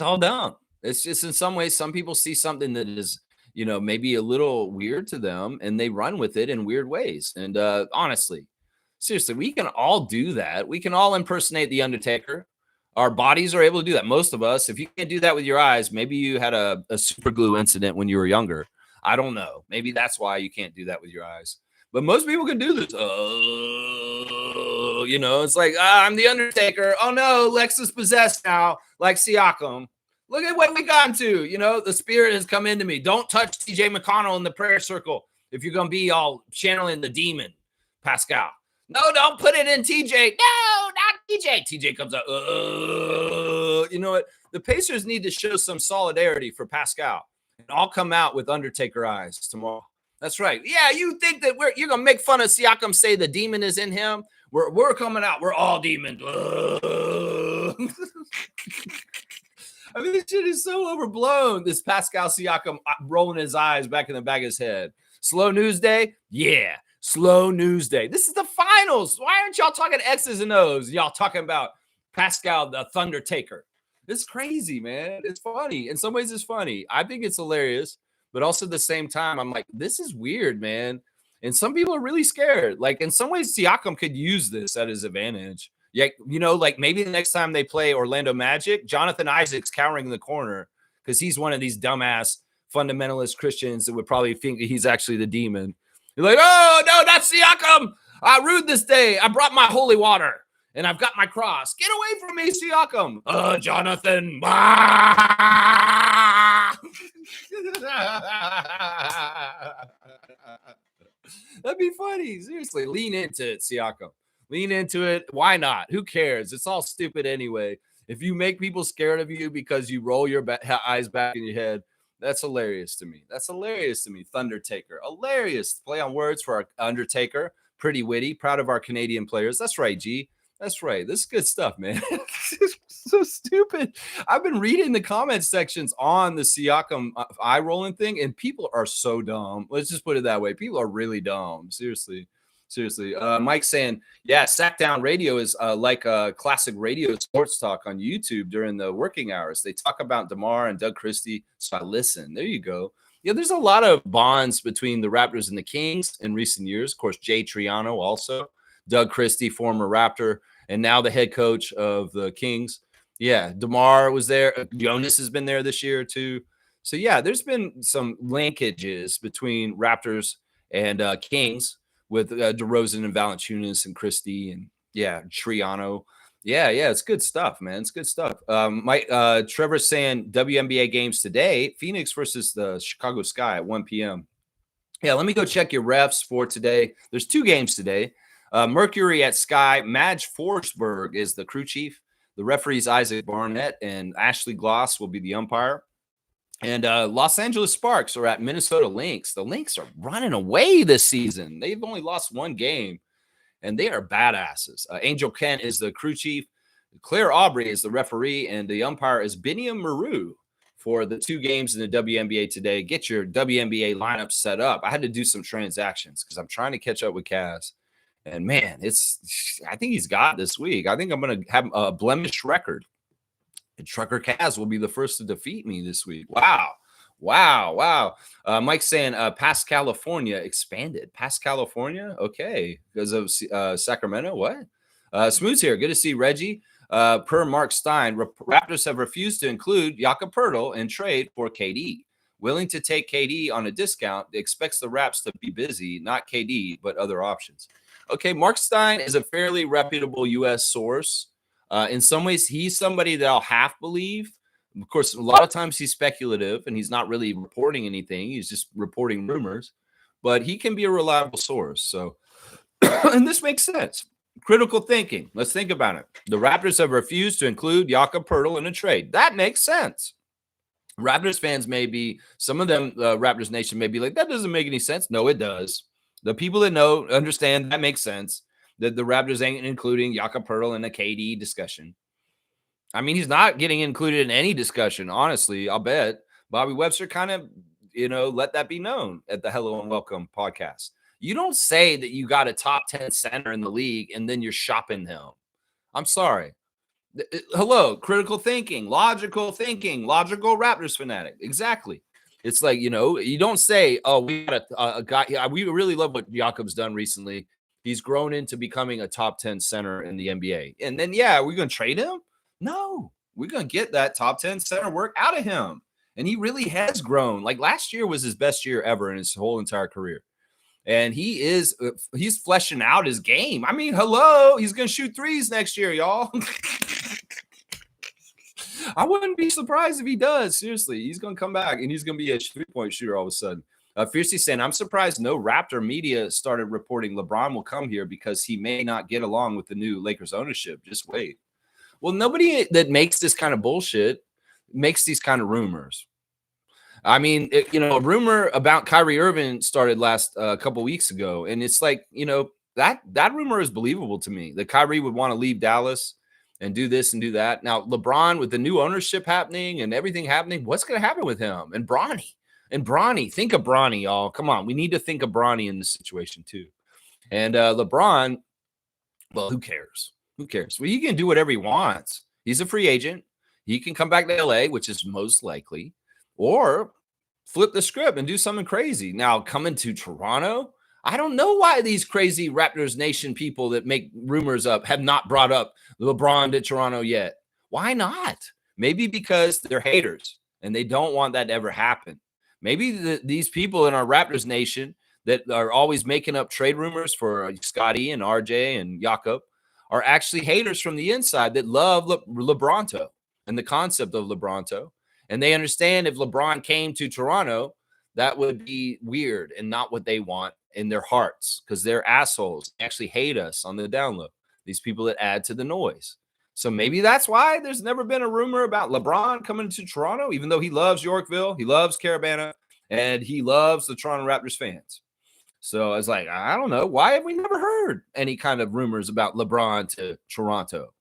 all dumb. It's just in some ways, some people see something that is, maybe a little weird to them, and they run with it in weird ways. And honestly, seriously, we can all do that. We can all impersonate the Undertaker. Our bodies are able to do that. Most of us, if you can't do that with your eyes, maybe you had a super glue incident when you were younger. I don't know. Maybe that's why you can't do that with your eyes. But most people can do this. It's like, I'm the Undertaker. Oh, no, Lex is possessed now, like Siakam. Look at what we got to. The spirit has come into me. Don't touch TJ McConnell in the prayer circle. If you're going to be all channeling the demon, Pascal. No, don't put it in TJ. No, not TJ. TJ comes out. You know what? The Pacers need to show some solidarity for Pascal. And I'll come out with Undertaker eyes tomorrow. That's right. Yeah, you think that you're going to make fun of Siakam, say the demon is in him? We're coming out. We're all demons. I mean, this shit is so overblown. This Pascal Siakam rolling his eyes back in the back of his head. Slow news day? Yeah. Slow news day. This is the finals. Why aren't y'all talking X's and O's? Y'all talking about Pascal, the Thunder Taker. It's crazy, man. It's funny. In some ways, it's funny. I think it's hilarious. But also at the same time, I'm like, this is weird, man. And some people are really scared. Like, in some ways, Siakam could use this at his advantage. Yeah, you know, like maybe the next time they play Orlando Magic, Jonathan Isaac's cowering in the corner because he's one of these dumbass fundamentalist Christians that would probably think he's actually the demon. You're like, oh, no, that's Siakam. I rude this day. I brought my holy water and I've got my cross. Get away from me, Siakam. Jonathan. That'd be funny. Seriously, lean into it, Siakam. Lean into it. Why not? Who cares? It's all stupid anyway. If you make people scared of you because you roll your eyes back in your head, that's hilarious to me. That's hilarious to me. Thunder Taker. Hilarious. Play on words for our Undertaker. Pretty witty. Proud of our Canadian players. That's right, G. That's right. This is good stuff, man. So stupid. I've been reading the comment sections on the Siakam eye rolling thing, and people are so dumb. Let's just put it that way. People are really dumb. Seriously. Mike saying, yeah, Sackdown Radio is like a classic radio sports talk on YouTube during the working hours. They talk about DeMar and Doug Christie, so I listen. There you go. Yeah, there's a lot of bonds between the Raptors and the Kings in recent years. Of course, Jay Triano also. Doug Christie, former Raptor, and now the head coach of the Kings. Yeah, DeMar was there. Jonas has been there this year too. So, yeah, there's been some linkages between Raptors and Kings, with DeRozan and Valanciunas and Christie and Triano. Yeah, it's good stuff, man. It's good stuff. Trevor's saying WNBA games today, Phoenix versus the Chicago Sky at 1 p.m. Yeah, let me go check your refs for today. There's 2 games today. Mercury at Sky. Madge Forsberg is the crew chief. The referees Isaac Barnett and Ashley Gloss will be the umpire. And Los Angeles Sparks are at Minnesota Lynx. The Lynx are running away this season. They've only lost 1 game, and they are badasses. Angel Kent is the crew chief. Claire Aubrey is the referee, and the umpire is Biniam Maru for the 2 games in the WNBA today. Get your WNBA lineup set up. I had to do some transactions because I'm trying to catch up with Kaz. And, man, I think he's got this week. I think I'm going to have a blemished record. And Trucker Kaz will be the first to defeat me this week. Wow. Mike's saying past California expanded. Past California? Okay. Because of Sacramento? What? Smooth's here. Good to see Reggie. Per Mark Stein, Raptors have refused to include Jakob Poeltl in trade for KD. Willing to take KD on a discount, expects the Raps to be busy, not KD, but other options. Okay, Mark Stein is a fairly reputable U.S. source. In some ways, he's somebody that I'll half believe. Of course, a lot of times he's speculative and he's not really reporting anything. He's just reporting rumors, but he can be a reliable source. So, and this makes sense. Critical thinking. Let's think about it. The Raptors have refused to include Jakob Poeltl in a trade. That makes sense. Raptors fans may be, some of them, Raptors Nation may be like, that doesn't make any sense. No, it does. The people that know understand that makes sense. That the Raptors ain't including Jakob Poeltl in a KD discussion. I mean, he's not getting included in any discussion, honestly, I'll bet. Bobby Webster kind of, let that be known at the Hello and Welcome podcast. You don't say that you got a top 10 center in the league and then you're shopping him. I'm sorry. Hello, critical thinking, logical Raptors fanatic. Exactly. It's like, you don't say, oh, we got a guy. We really love what Jakob's done recently. He's grown into becoming a top 10 center in the NBA. And then, we're going to trade him? No, we're going to get that top 10 center work out of him. And he really has grown. Like last year was his best year ever in his whole entire career. And he's fleshing out his game. I mean, hello, he's going to shoot threes next year, y'all. I wouldn't be surprised if he does. Seriously, he's going to come back and he's going to be a 3-point shooter all of a sudden. Fiercely saying, I'm surprised no Raptor media started reporting LeBron will come here because he may not get along with the new Lakers ownership. Just wait. Well, nobody that makes this kind of bullshit makes these kind of rumors. I mean, a rumor about Kyrie Irving started last couple weeks ago, and it's like, that rumor is believable to me. That Kyrie would want to leave Dallas and do this and do that. Now, LeBron, with the new ownership happening and everything happening, what's going to happen with him and Bronny? And Bronny, think of Bronny, y'all. Come on, we need to think of Bronny in this situation too. And LeBron, well, who cares? Who cares? Well, he can do whatever he wants. He's a free agent. He can come back to LA, which is most likely, or flip the script and do something crazy. Now, coming to Toronto, I don't know why these crazy Raptors Nation people that make rumors up have not brought up LeBron to Toronto yet. Why not? Maybe because they're haters and they don't want that to ever happen. Maybe these people in our Raptors Nation that are always making up trade rumors for Scotty and RJ and Jakob are actually haters from the inside that love LeBronto and the concept of LeBronto. And they understand if LeBron came to Toronto, that would be weird and not what they want in their hearts, because they're assholes. They actually hate us on the download. These people that add to the noise. So maybe that's why there's never been a rumor about LeBron coming to Toronto, even though he loves Yorkville, he loves Carabana, and he loves the Toronto Raptors fans. So I was like, I don't know. Why have we never heard any kind of rumors about LeBron to Toronto?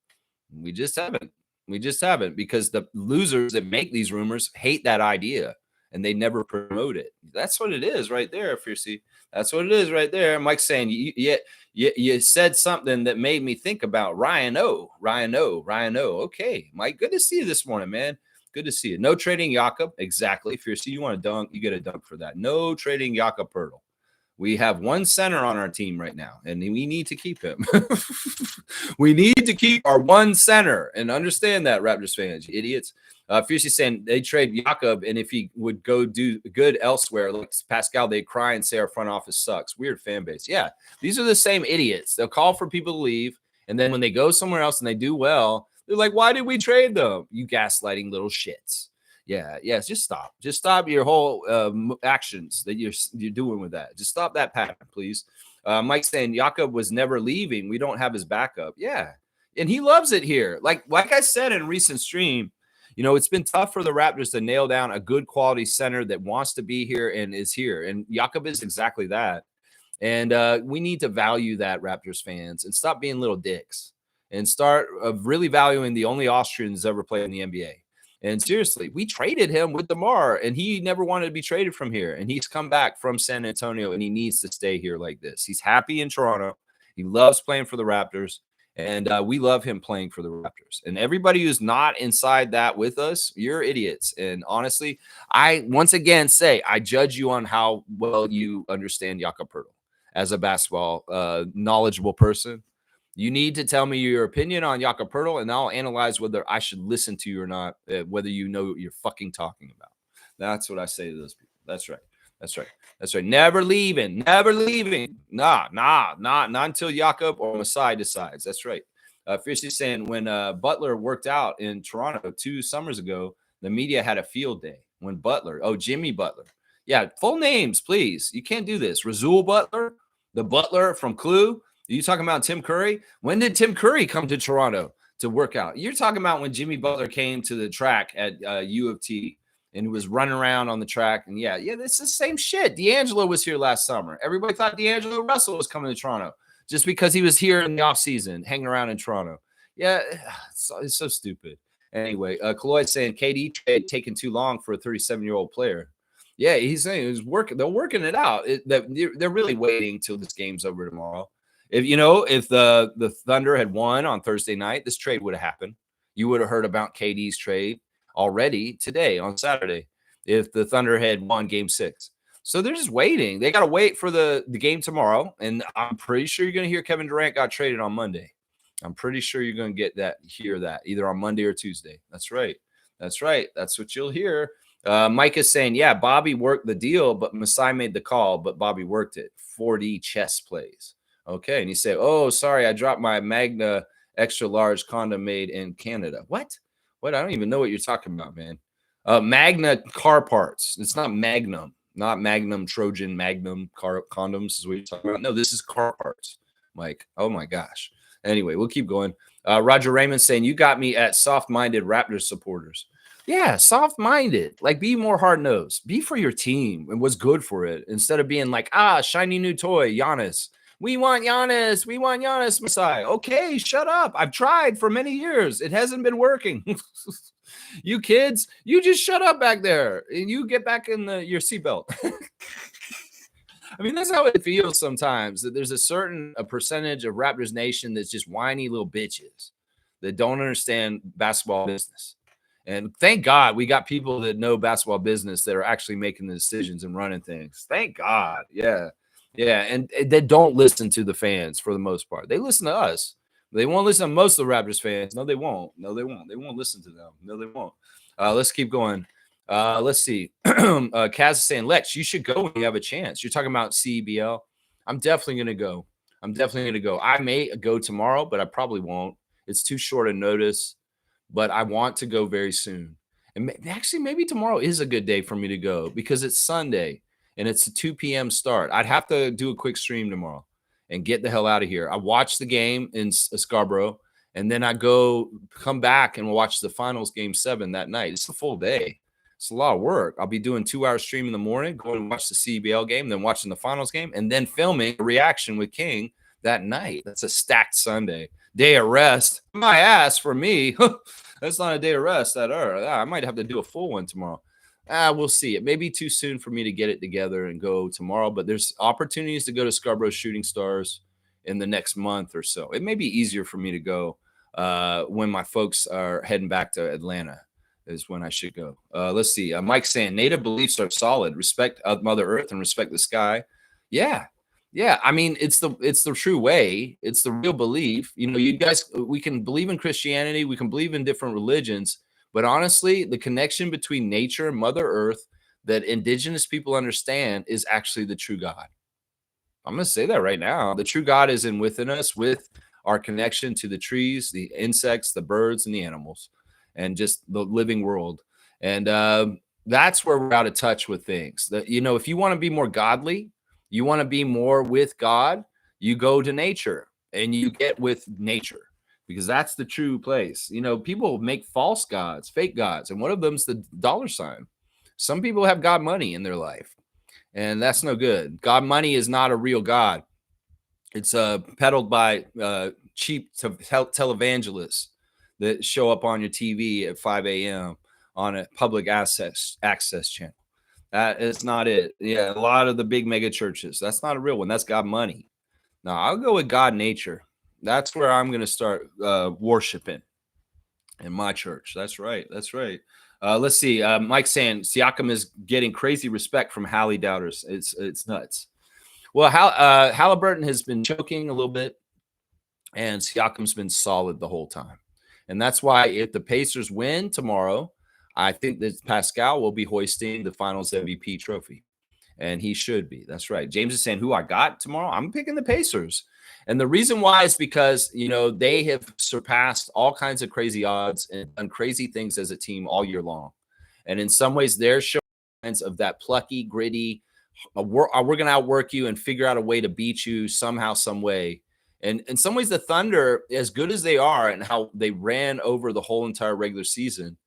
We just haven't. We just haven't, because the losers that make these rumors hate that idea and they never promote it. That's what it is right there, Fiercey. That's what it is right there. Mike's saying, you said something that made me think about Ryan O. Okay, Mike, good to see you this morning, man. Good to see you. No trading Jakob. Exactly, Fiercey. You want to dunk, you get a dunk for that. No trading Jakob Poeltl. We have one center on our team right now, and we need to keep him. We need to keep our one center, and understand that, Raptors fans, you idiots. Fiercely saying they trade Jakob, and if he would go do good elsewhere, like Pascal, they cry and say our front office sucks. Weird fan base. Yeah, these are the same idiots. They'll call for people to leave, and then when they go somewhere else and they do well, they're like, why did we trade them? You gaslighting little shits. Yes, just stop. Just stop your whole actions that you're doing with that. Just stop that pattern, please. Mike's saying Jakob was never leaving. We don't have his backup. Yeah, and he loves it here. Like I said in a recent stream, it's been tough for the Raptors to nail down a good quality center that wants to be here and is here. And Jakob is exactly that. And we need to value that, Raptors fans, and stop being little dicks and start really valuing the only Austrians ever played in the NBA. And seriously, we traded him with DeMar, and he never wanted to be traded from here. And he's come back from San Antonio, and he needs to stay here like this. He's happy in Toronto. He loves playing for the Raptors, and we love him playing for the Raptors. And everybody who's not inside that with us, you're idiots. And honestly, I once again say I judge you on how well you understand Jakob Poeltl as a basketball knowledgeable person. You need to tell me your opinion on Jakob Poeltl, and I'll analyze whether I should listen to you or not, whether you know what you're fucking talking about. That's what I say to those people. That's right. Never leaving. Not until Jakob or Masai decides. That's right. Fiercely saying when Butler worked out in Toronto 2 summers ago, the media had a field day. When Jimmy Butler. Yeah, full names, please. You can't do this. Razul Butler, the Butler from Clue. Are you talking about Tim Curry? When did Tim Curry come to Toronto to work out? You're talking about when Jimmy Butler came to the track at U of T and was running around on the track. And yeah, it's the same shit. D'Angelo was here last summer. Everybody thought D'Angelo Russell was coming to Toronto just because he was here in the offseason, hanging around in Toronto. Yeah, it's so stupid. Anyway, Kaloid's saying KD trade taking too long for a 37-year-old player. Yeah, he's saying he's working. They're working it out. They're really waiting till this game's over tomorrow. If the Thunder had won on Thursday night, this trade would have happened. You would have heard about KD's trade already today on Saturday if the Thunder had won Game 6. So they're just waiting. They got to wait for the game tomorrow, and I'm pretty sure you're going to hear Kevin Durant got traded on Monday. I'm pretty sure you're going to hear that either on Monday or Tuesday. That's right. That's what you'll hear. Mike is saying, yeah, Bobby worked the deal, but Masai made the call, but Bobby worked it. 4D chess plays. Okay. And he said, oh, sorry, I dropped my Magna extra large condom made in Canada. What? I don't even know what you're talking about, man. Magna car parts. It's not Magnum. not Magnum, Trojan, Magnum car condoms is what you're talking about. No, this is car parts, Mike. Oh my gosh. Anyway, we'll keep going. Roger Raymond saying, you got me at soft-minded Raptors supporters. Yeah, soft-minded. Like, be more hard-nosed. Be for your team and what's good for it instead of being like, shiny new toy, Giannis. We want Giannis. We want Giannis, Messiah. Okay, shut up. I've tried for many years. It hasn't been working. You kids, you just shut up back there and you get back in your seatbelt. I mean, that's how it feels sometimes, that there's a percentage of Raptors Nation that's just whiny little bitches that don't understand basketball business. And thank God we got people that know basketball business that are actually making the decisions and running things. Thank God. Yeah. Yeah. And they don't listen to the fans for the most part. They listen to us. They won't listen to most of the Raptors fans. No, they won't. No, they won't. They won't listen to them. No, they won't. Let's keep going. Let's see. Kaz is saying, Lex, you should go when you have a chance. You're talking about CBL. I'm definitely going to go. I may go tomorrow, but I probably won't. It's too short a notice, but I want to go very soon. And actually, maybe tomorrow is a good day for me to go because it's Sunday and it's a 2 p.m. start. I'd have to do a quick stream tomorrow and get the hell out of here. I watch the game in Scarborough, and then I come back and watch the finals game 7 that night. It's a full day. It's a lot of work. I'll be doing 2-hour stream in the morning, going to watch the CBL game, then watching the finals game, and then filming a reaction with King that night. That's a stacked Sunday. Day of rest. My ass for me. That's not a day of rest at all. I might have to do a full one tomorrow. We'll see. It may be too soon for me to get it together and go tomorrow, but there's opportunities to go to Scarborough Shooting Stars in the next month or so. It may be easier for me to go when my folks are heading back to Atlanta is when I should go. Let's see. Mike saying native beliefs are solid. Respect Mother Earth and respect the sky. Yeah. Yeah. I mean, it's the true way. It's the real belief. You know, you guys, we can believe in Christianity. We can believe in different religions. But honestly, the connection between nature and Mother Earth that indigenous people understand is actually the true God. I'm going to say that right now. The true God is within us with our connection to the trees, the insects, the birds, and the animals, and just the living world. And that's where we're out of touch with things. That, you know, if you want to be more godly, you want to be more with God, you go to nature and you get with nature. Because that's the true place. You know, people make false gods, fake gods, and one of them's the dollar sign. Some people have God money in their life, and that's no good. God money is not a real God. It's peddled by cheap televangelists that show up on your TV at 5 a.m. on a public access channel. That is not it. Yeah, a lot of the big mega churches, that's not a real one. That's God money. Now, I'll go with God nature. That's where I'm going to start worshiping in my church. That's right. That's right. Let's see. Mike saying Siakam is getting crazy respect from Hallie doubters. It's nuts. Well, Halliburton has been choking a little bit, and Siakam's been solid the whole time. And that's why if the Pacers win tomorrow, I think that Pascal will be hoisting the Finals MVP trophy. And he should be. That's right. James is saying who I got tomorrow. I'm picking the Pacers. And the reason why is because, you know, they have surpassed all kinds of crazy odds and done crazy things as a team all year long. And in some ways, they're showing signs of that plucky, gritty, we're going to outwork you and figure out a way to beat you somehow, some way. And in some ways, the Thunder, as good as they are and how they ran over the whole entire regular season,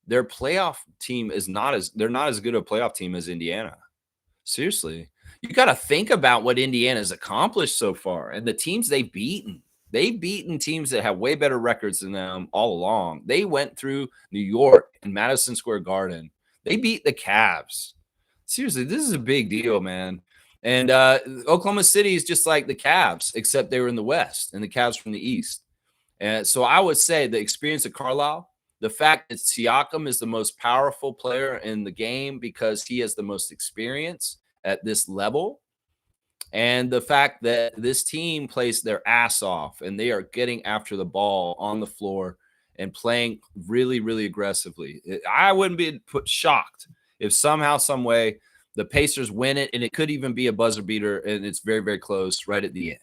their playoff team they're not as good a playoff team as Indiana. Seriously. You got to think about what Indiana's accomplished so far and the teams they've beaten. They've beaten teams that have way better records than them all along. They went through New York and Madison Square Garden. They beat the Cavs. Seriously, this is a big deal, man. And Oklahoma City is just like the Cavs, except they were in the West and the Cavs from the East. And so I would say the experience of Carlisle, the fact that Siakam is the most powerful player in the game because he has the most experience at this level, and the fact that this team plays their ass off and they are getting after the ball on the floor and playing really, really aggressively. I wouldn't be shocked if somehow, some way, the Pacers win it, and it could even be a buzzer beater, and it's very, very close right at the end.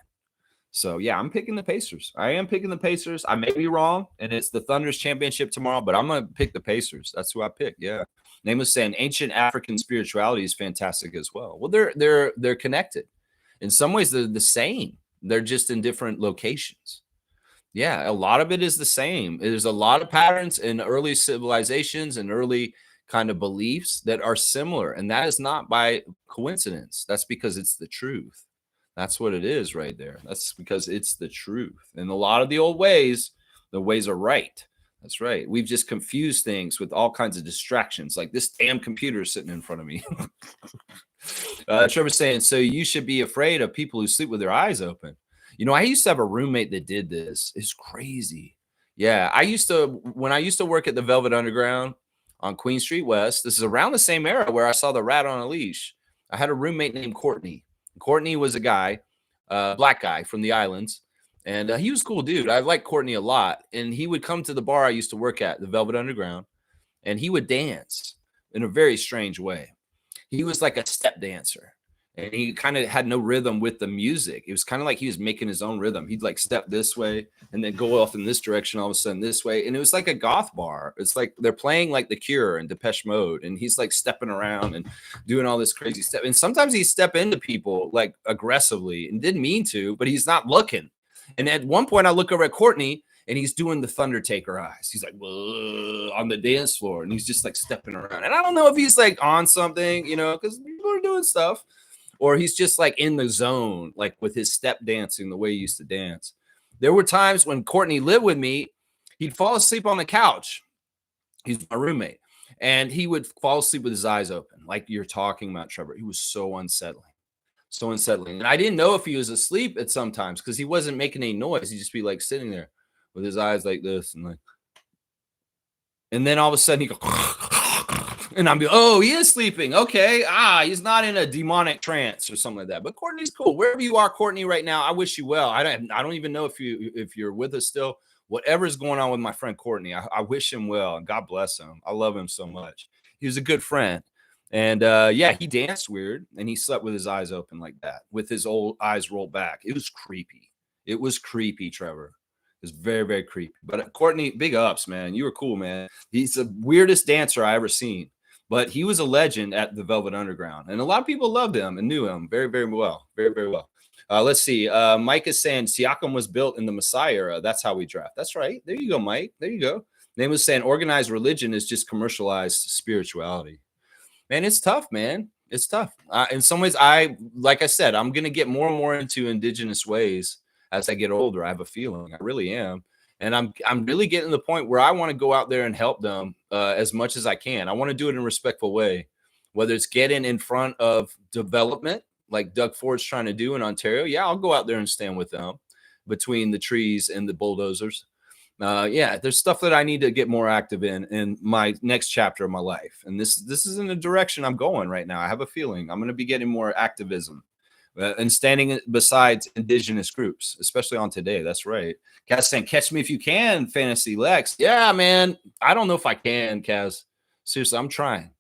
So yeah, I'm picking the Pacers. I am picking the Pacers. I may be wrong, and it's the Thunder's championship tomorrow, but I'm gonna pick the Pacers. That's who I pick. Yeah. Name was saying ancient African spirituality is fantastic as well. Well, they're connected. In some ways, they're the same. They're just in different locations. Yeah, a lot of it is the same. There's a lot of patterns in early civilizations and early kind of beliefs that are similar. And that is not by coincidence. That's because it's the truth. That's what it is right there. That's because it's the truth. And a lot of the old ways, the ways are right. That's right. We've just confused things with all kinds of distractions, like this damn computer sitting in front of me. Trevor's saying, so you should be afraid of people who sleep with their eyes open. You know, I used to have a roommate that did this. It's crazy. Yeah, when I used to work at the Velvet Underground on Queen Street West, this is around the same era where I saw the Rat on a Leash. I had a roommate named Courtney. Courtney was a guy, black guy from the islands, and he was a cool dude. I liked Courtney a lot, and he would come to the bar I used to work at, the Velvet Underground, and he would dance in a very strange way. He was like a step dancer. And he kind of had no rhythm with the music. It was kind of like he was making his own rhythm. He'd like step this way and then go off in this direction all of a sudden this way. And it was like a goth bar. It's like they're playing like The Cure and Depeche Mode. And he's like stepping around and doing all this crazy stuff. And sometimes he'd step into people like aggressively and didn't mean to, but he's not looking. And at one point I look over at Courtney and he's doing the Thundertaker eyes. He's like on the dance floor and he's just like stepping around. And I don't know if he's like on something, you know, because people are doing stuff. Or he's just like in the zone, like with his step dancing, the way he used to dance. There were times when Courtney lived with me, he'd fall asleep on the couch. He's my roommate. And he would fall asleep with his eyes open, like you're talking about, Trevor. He was so unsettling. So unsettling. And I didn't know if he was asleep at sometimes because he wasn't making any noise. He'd just be like sitting there with his eyes like this. And then all of a sudden he goes, and I'm like, oh, he is sleeping. Okay. He's not in a demonic trance or something like that. But Courtney's cool. Wherever you are, Courtney, right now, I wish you well. I don't even know if you're with us still. Whatever's going on with my friend Courtney, I wish him well and God bless him. I love him so much. He was a good friend. And yeah, he danced weird and he slept with his eyes open like that, with his old eyes rolled back. It was creepy. It was creepy, Trevor. It was very, very creepy. But Courtney, big ups, man. You were cool, man. He's the weirdest dancer I ever seen. But he was a legend at the Velvet Underground. And a lot of people loved him and knew him very, very well. Very, very well. Let's see. Mike is saying Siakam was built in the Messiah era. That's how we draft. That's right. There you go, Mike. There you go. Name was saying organized religion is just commercialized spirituality. Man, it's tough, man. It's tough. In some ways, like I said, I'm going to get more and more into indigenous ways as I get older. I have a feeling. I really am. And I'm really getting to the point where I want to go out there and help them as much as I can. I want to do it in a respectful way, whether it's getting in front of development like Doug Ford's trying to do in Ontario. Yeah, I'll go out there and stand with them between the trees and the bulldozers. Yeah, there's stuff that I need to get more active in my next chapter of my life. And this is in the direction I'm going right now. I have a feeling I'm going to be getting more activism. And standing beside indigenous groups, especially on today. That's right. Kaz saying, catch me if you can, Fantasy Lex. Yeah, man. I don't know if I can, Kaz. Seriously, I'm trying.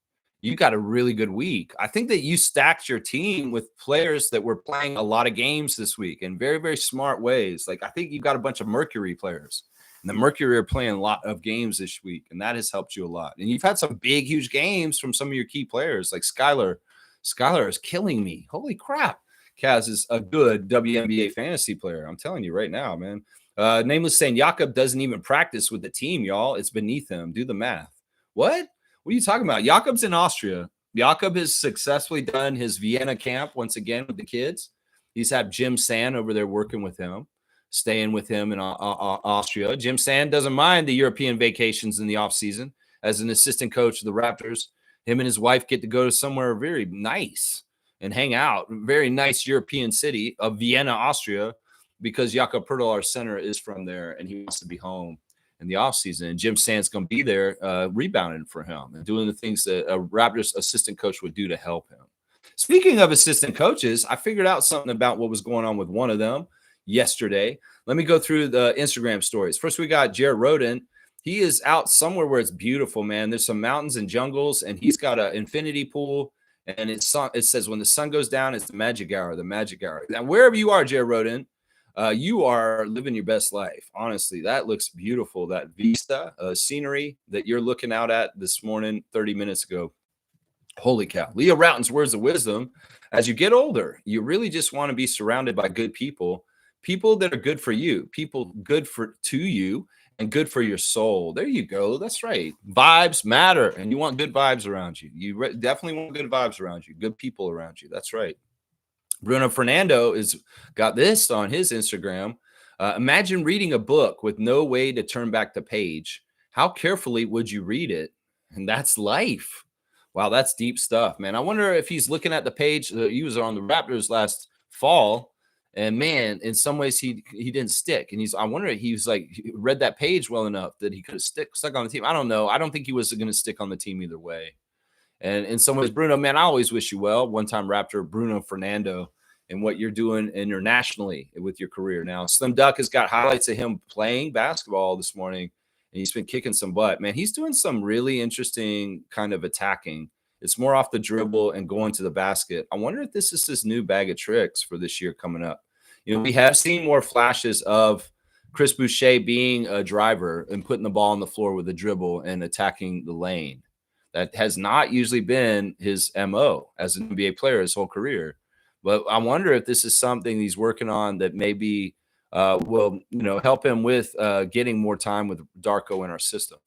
You got a really good week. I think that you stacked your team with players that were playing a lot of games this week in very, very smart ways. Like, I think you got a bunch of Mercury players. And the Mercury are playing a lot of games this week, and that has helped you a lot. And you've had some big, huge games from some of your key players, like Skylar. Skylar is killing me. Holy crap. Kaz is a good WNBA fantasy player. I'm telling you right now, man. Nameless saying Jakob doesn't even practice with the team, y'all. It's beneath him. Do the math. What? What are you talking about? Jakob's in Austria. Jakob has successfully done his Vienna camp once again with the kids. He's had Jim Sand over there working with him, staying with him in Austria. Jim Sand doesn't mind the European vacations in the offseason. As an assistant coach of the Raptors, him and his wife get to go to somewhere very nice and hang out. Very nice European city of Vienna, Austria, because Jakob Pertl, our center, is from there, and he wants to be home in the offseason. And Jim Sand's going to be there rebounding for him and doing the things that a Raptors assistant coach would do to help him. Speaking of assistant coaches, I figured out something about what was going on with one of them yesterday. Let me go through the Instagram stories. First, we got Jared Roden. He is out somewhere where it's beautiful, man. There's some mountains and jungles, and he's got an infinity pool. And it says when the sun goes down, it's the magic hour, the magic hour. Now, wherever you are, Jared Roden, You are living your best life. Honestly, that looks beautiful. That vista, scenery that you're looking out at this morning, 30 minutes ago. Holy cow. Leo Routen's words of wisdom. As you get older, you really just want to be surrounded by good people, people that are good for you, people good for to you and good for your soul. There you go. That's right. Vibes matter, and you want good vibes around you. You definitely want good vibes around you, good people around you. That's right. Bruno Fernando is got this on his Instagram. Imagine reading a book with no way to turn back the page. How carefully would you read it? And that's life. Wow, that's deep stuff, man. I wonder if he's looking at the page that he was on the Raptors last fall, and man, in some ways he didn't stick. And I wonder if he was like he read that page well enough that he could have stuck on the team. I don't know. I don't think he was going to stick on the team either way. And in some ways, Bruno, man, I always wish you well. One-time Raptor, Bruno Fernando, and what you're doing internationally with your career now. Slim Duck has got highlights of him playing basketball this morning, and he's been kicking some butt. Man, he's doing some really interesting kind of attacking. It's more off the dribble and going to the basket. I wonder if this is his new bag of tricks for this year coming up. You know, we have seen more flashes of Chris Boucher being a driver and putting the ball on the floor with a dribble and attacking the lane. That has not usually been his MO as an NBA player his whole career. But I wonder if this is something he's working on that maybe will, help him with getting more time with Darko in our system.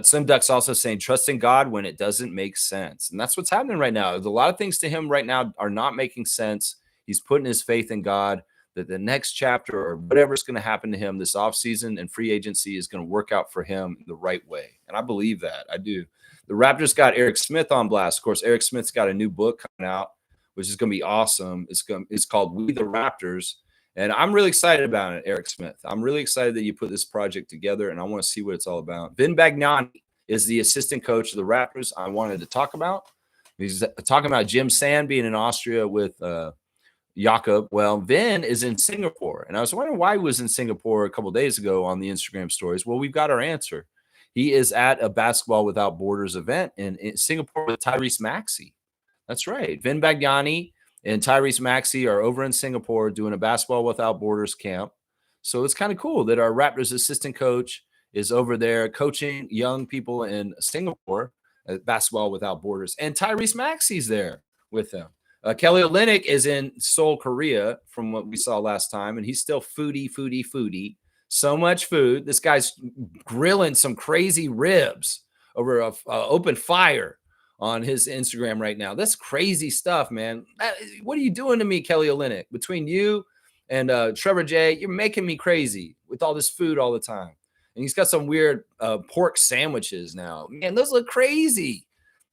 Slim Duck's also saying, trust in God when it doesn't make sense. And that's what's happening right now. There's a lot of things to him right now are not making sense. He's putting his faith in God that the next chapter or whatever's going to happen to him this offseason and free agency is going to work out for him the right way. And I believe that. I do. The Raptors got Eric Smith on blast. Of course, Eric Smith's got a new book coming out, which is going to be awesome. It's called We the Raptors. And I'm really excited about it, Eric Smith. I'm really excited that you put this project together, and I want to see what it's all about. Vin Bagnani is the assistant coach of the Raptors I wanted to talk about. He's talking about Jim Sand being in Austria with Jakob. Well, Vin is in Singapore, and I was wondering why he was in Singapore a couple of days ago on the Instagram stories. Well, we've got our answer. He is at a Basketball Without Borders event in Singapore with Tyrese Maxey. That's right. Vin Bagnani and Tyrese Maxey are over in Singapore doing a Basketball Without Borders camp. So it's kind of cool that our Raptors assistant coach is over there coaching young people in Singapore at Basketball Without Borders. And Tyrese Maxey's there with them. Kelly Olynyk is in Seoul, Korea, from what we saw last time, and he's still foodie. So much food. This guy's grilling some crazy ribs over a open fire on his Instagram right now. That's crazy stuff, man. What are you doing to me, Kelly Olynyk? Between you and Trevor J, you're making me crazy with all this food all the time. And he's got some weird pork sandwiches now. Man, those look crazy.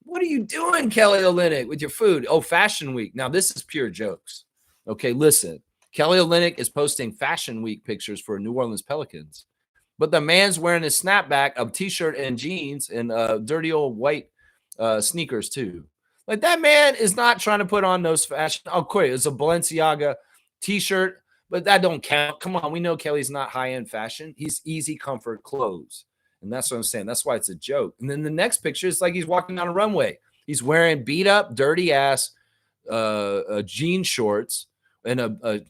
What are you doing, Kelly Olynyk, with your food? Oh, Fashion Week. Now, this is pure jokes. Okay, listen. Kelly Olynyk is posting Fashion Week pictures for New Orleans Pelicans. But the man's wearing a snapback, a T-shirt and jeans and dirty old white sneakers too. Like that man is not trying to put on those fashion. Oh, quick, it's a Balenciaga T-shirt, but that don't count. Come on, we know Kelly's not high-end fashion. He's easy comfort clothes. And that's what I'm saying. That's why it's a joke. And then the next picture is like he's walking down a runway. He's wearing beat up, dirty ass jean shorts and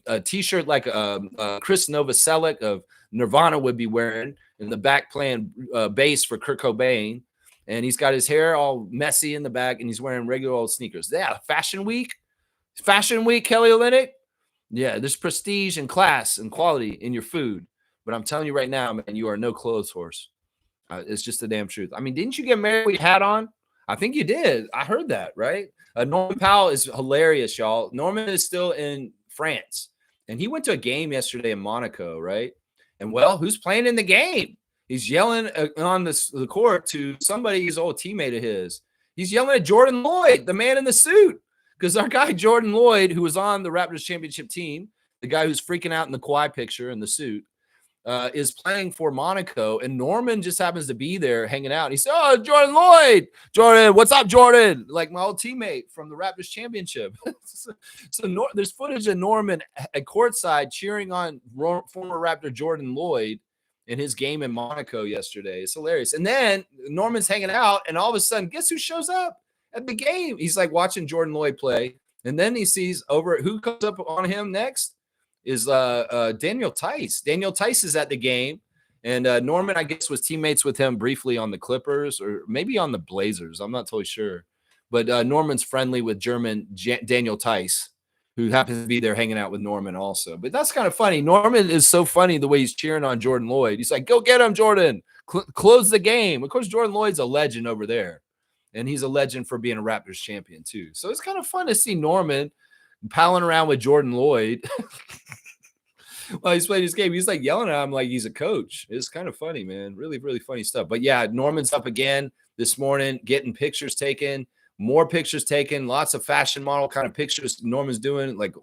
a T-shirt like Chris Novoselic of Nirvana would be wearing in the back playing bass for Kurt Cobain. And he's got his hair all messy in the back and he's wearing regular old sneakers. Yeah, Fashion Week, Kelly Olynyk. Yeah, there's prestige and class and quality in your food. But I'm telling you right now, man, you are no clothes horse. It's just the damn truth. I mean, didn't you get married with your hat on? I think you did. I heard that, right? Norman Powell is hilarious, y'all. Norman is still in France. And he went to a game yesterday in Monaco, right? And, well, who's playing in the game? He's yelling on the court to somebody, his old teammate of his. He's yelling at Jordan Lloyd, the man in the suit. Because our guy Jordan Lloyd, who was on the Raptors championship team, the guy who's freaking out in the Kawhi picture in the suit, is playing for Monaco, and Norman just happens to be there hanging out. And he said, "Oh, Jordan Lloyd, Jordan, what's up, Jordan?" Like my old teammate from the Raptors championship. There's footage of Norman at courtside cheering on former Raptor Jordan Lloyd in his game in Monaco yesterday. It's hilarious. And then Norman's hanging out, and all of a sudden, guess who shows up at the game? He's like watching Jordan Lloyd play, and then he sees over who comes up on him next. is Daniel Tice. Daniel Tice is at the game. And Norman, I guess, was teammates with him briefly on the Clippers or maybe on the Blazers. I'm not totally sure. But Norman's friendly with German Daniel Tice, who happens to be there hanging out with Norman also. But that's kind of funny. Norman is so funny the way he's cheering on Jordan Lloyd. He's like, go get him, Jordan. Close the game. Of course, Jordan Lloyd's a legend over there. And he's a legend for being a Raptors champion, too. So it's kind of fun to see Norman palling around with Jordan Lloyd while he's playing his game. He's like yelling at him like he's a coach. It's kind of funny, man. Really, really funny stuff. But yeah, Norman's up again this morning, getting pictures taken, more pictures taken, lots of fashion model kind of pictures Norman's doing. Like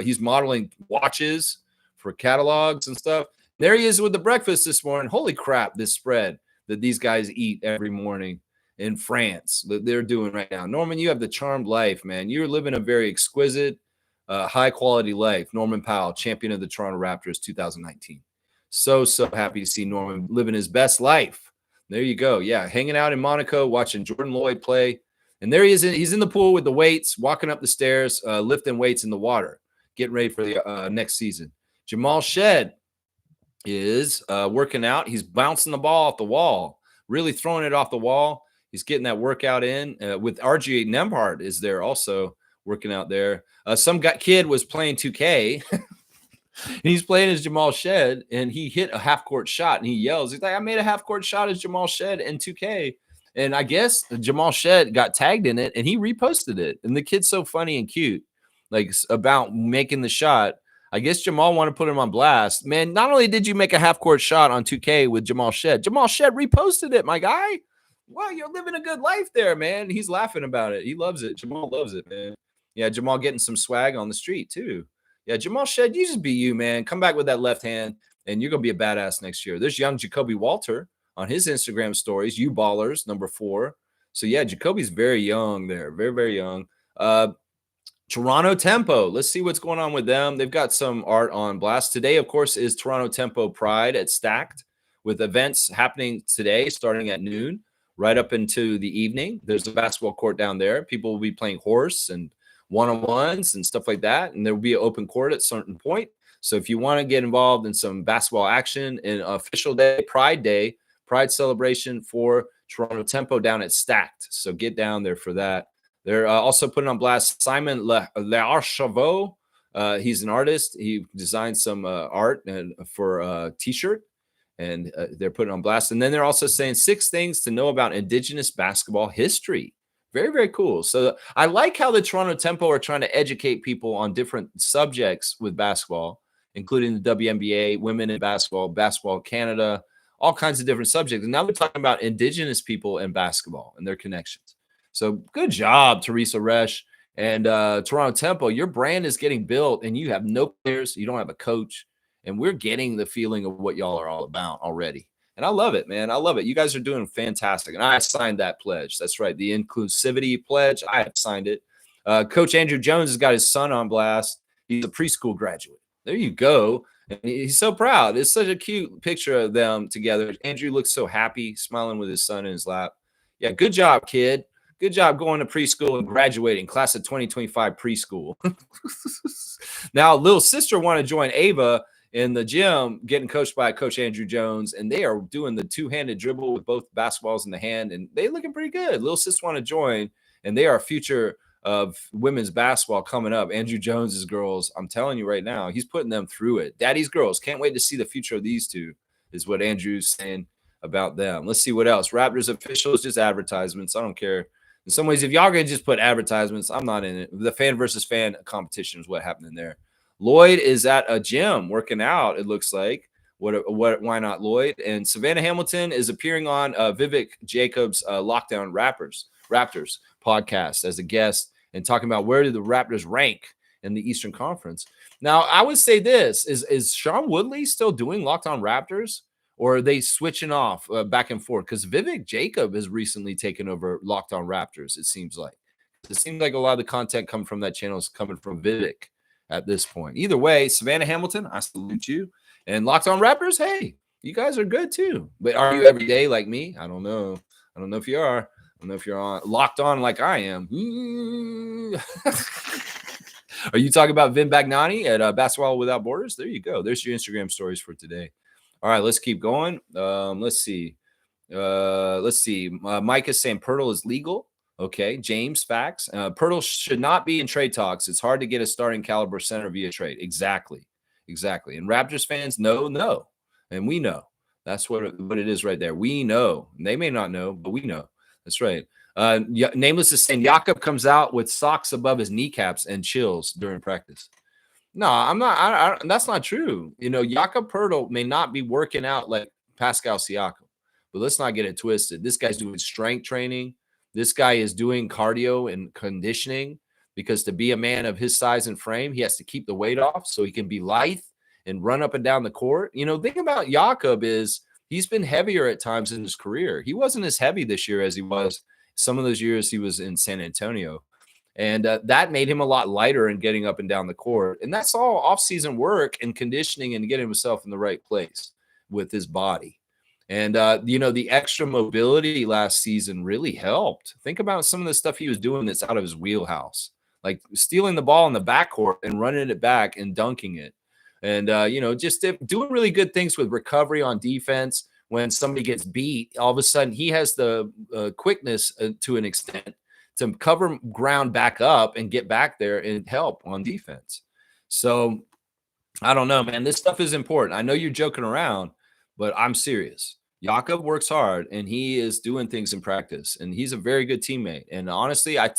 he's modeling watches for catalogs and stuff. There he is with the breakfast this morning. Holy crap, this spread that these guys eat every morning in France that they're doing right now. Norman, you have the charmed life, man. You're living a very exquisite, high quality life. Norman Powell, champion of the Toronto Raptors 2019. So happy to see Norman living his best life. There you go. Yeah, hanging out in Monaco, watching Jordan Lloyd play. And there he is. He's in the pool with the weights, walking up the stairs, lifting weights in the water, getting ready for the next season. Jamal Shed is working out. He's bouncing the ball off the wall, really throwing it off the wall. He's getting that workout in with RG Nembhard is there also working out there. Some kid was playing 2K. And he's playing as Jamal Shed, and he hit a half-court shot, and he yells. He's like, I made a half-court shot as Jamal Shed in 2K. And I guess Jamal Shed got tagged in it, and he reposted it. And the kid's so funny and cute, like about making the shot. I guess Jamal wanted to put him on blast. Man, not only did you make a half-court shot on 2K with Jamal Shed reposted it, my guy. Wow, you're living a good life there, man. He's laughing about it. He loves it. Jamal loves it, man. Yeah, Jamal getting some swag on the street, too. Yeah, Jamal Shed, you just be you, man. Come back with that left hand, and you're going to be a badass next year. There's young Jacoby Walter on his Instagram stories, you ballers, number 4. So, yeah, Jacoby's very young there, very, very young. Toronto Tempo, let's see what's going on with them. They've got some art on blast. Today, of course, is Toronto Tempo Pride at Stacked with events happening today starting at noon right up into the evening. There's a basketball court down there. People will be playing horse and one-on-ones and stuff like that, and there will be an open court at a certain point. So if you want to get involved in some basketball action in official day, Pride celebration for Toronto Tempo down at Stacked. So get down there for that. They're also putting on blast Simon L'Archevaux. He's an artist. He designed some art for a T-shirt, and they're putting on blast. And then they're also saying 6 things to know about Indigenous basketball history. Very, very cool. So I like how the Toronto Tempo are trying to educate people on different subjects with basketball, including the WNBA, women in basketball, Basketball Canada, all kinds of different subjects. And now we're talking about Indigenous people in basketball and their connections. So good job, Teresa Resch and Toronto Tempo. Your brand is getting built, and you have no players. You don't have a coach. And we're getting the feeling of what y'all are all about already. And I love it, man. I love it. You guys are doing fantastic. And I signed that pledge. That's right. The inclusivity pledge. I have signed it. Coach Andrew Jones has got his son on blast. He's a preschool graduate. There you go. And he's so proud. It's such a cute picture of them together. Andrew looks so happy, smiling with his son in his lap. Yeah, good job, kid. Good job going to preschool and graduating. Class of 2025 preschool. Now, little sister want to join Ava in the gym, getting coached by Coach Andrew Jones, and they are doing the 2-handed dribble with both basketballs in the hand, and they looking pretty good. Little sis want to join, and they are future of women's basketball coming up. Andrew Jones's girls, I'm telling you right now, he's putting them through it. Daddy's girls, can't wait to see the future of these two, is what Andrew's saying about them. Let's see what else. Raptors officials, just advertisements. I don't care. In some ways, if y'all gonna just put advertisements, I'm not in it. The fan versus fan competition is what happened in there. Lloyd is at a gym working out, it looks like. Why not Lloyd? And Savannah Hamilton is appearing on Vivek Jacobs' Lockdown Raptors podcast as a guest and talking about where do the Raptors rank in the Eastern Conference. Now, I would say this, is Sean Woodley still doing Locked On Raptors, or are they switching off back and forth? Because Vivek Jacob has recently taken over Locked On Raptors, it seems like. It seems like a lot of the content coming from that channel is coming from Vivek at this point. Either way, Savannah Hamilton, I salute you. And Locked On Raptors, hey, you guys are good too. But are you every day like me? I don't know. I don't know if you are. I don't know if you're on locked on like I am. Are you talking about Vin Bagnani at Basketball Without Borders? There you go. There's your Instagram stories for today. All right, let's keep going. Let's see. Mike is saying Pirtle is legal. Okay, James, facts. Pirtle should not be in trade talks. It's hard to get a starting caliber center via trade. Exactly. And Raptors fans know, and we know. That's what it is right there. We know. They may not know, but we know. That's right. Nameless is saying Jakob comes out with socks above his kneecaps and chills during practice. No, I'm not. That's not true. Jakob Pertl may not be working out like Pascal Siakam, but let's not get it twisted. This guy's doing strength training. This guy is doing cardio and conditioning, because to be a man of his size and frame, he has to keep the weight off so he can be lithe and run up and down the court. Thing about Jakob is he's been heavier at times in his career. He wasn't as heavy this year as he was some of those years he was in San Antonio. And that made him a lot lighter in getting up and down the court. And that's all off-season work and conditioning and getting himself in the right place with his body. And, the extra mobility last season really helped. Think about some of the stuff he was doing that's out of his wheelhouse, like stealing the ball in the backcourt and running it back and dunking it. And, just doing really good things with recovery on defense. When somebody gets beat, all of a sudden he has the quickness to an extent to cover ground back up and get back there and help on defense. So I don't know, man. This stuff is important. I know you're joking around, but I'm serious. Jakob works hard, and he is doing things in practice, and he's a very good teammate. And honestly, I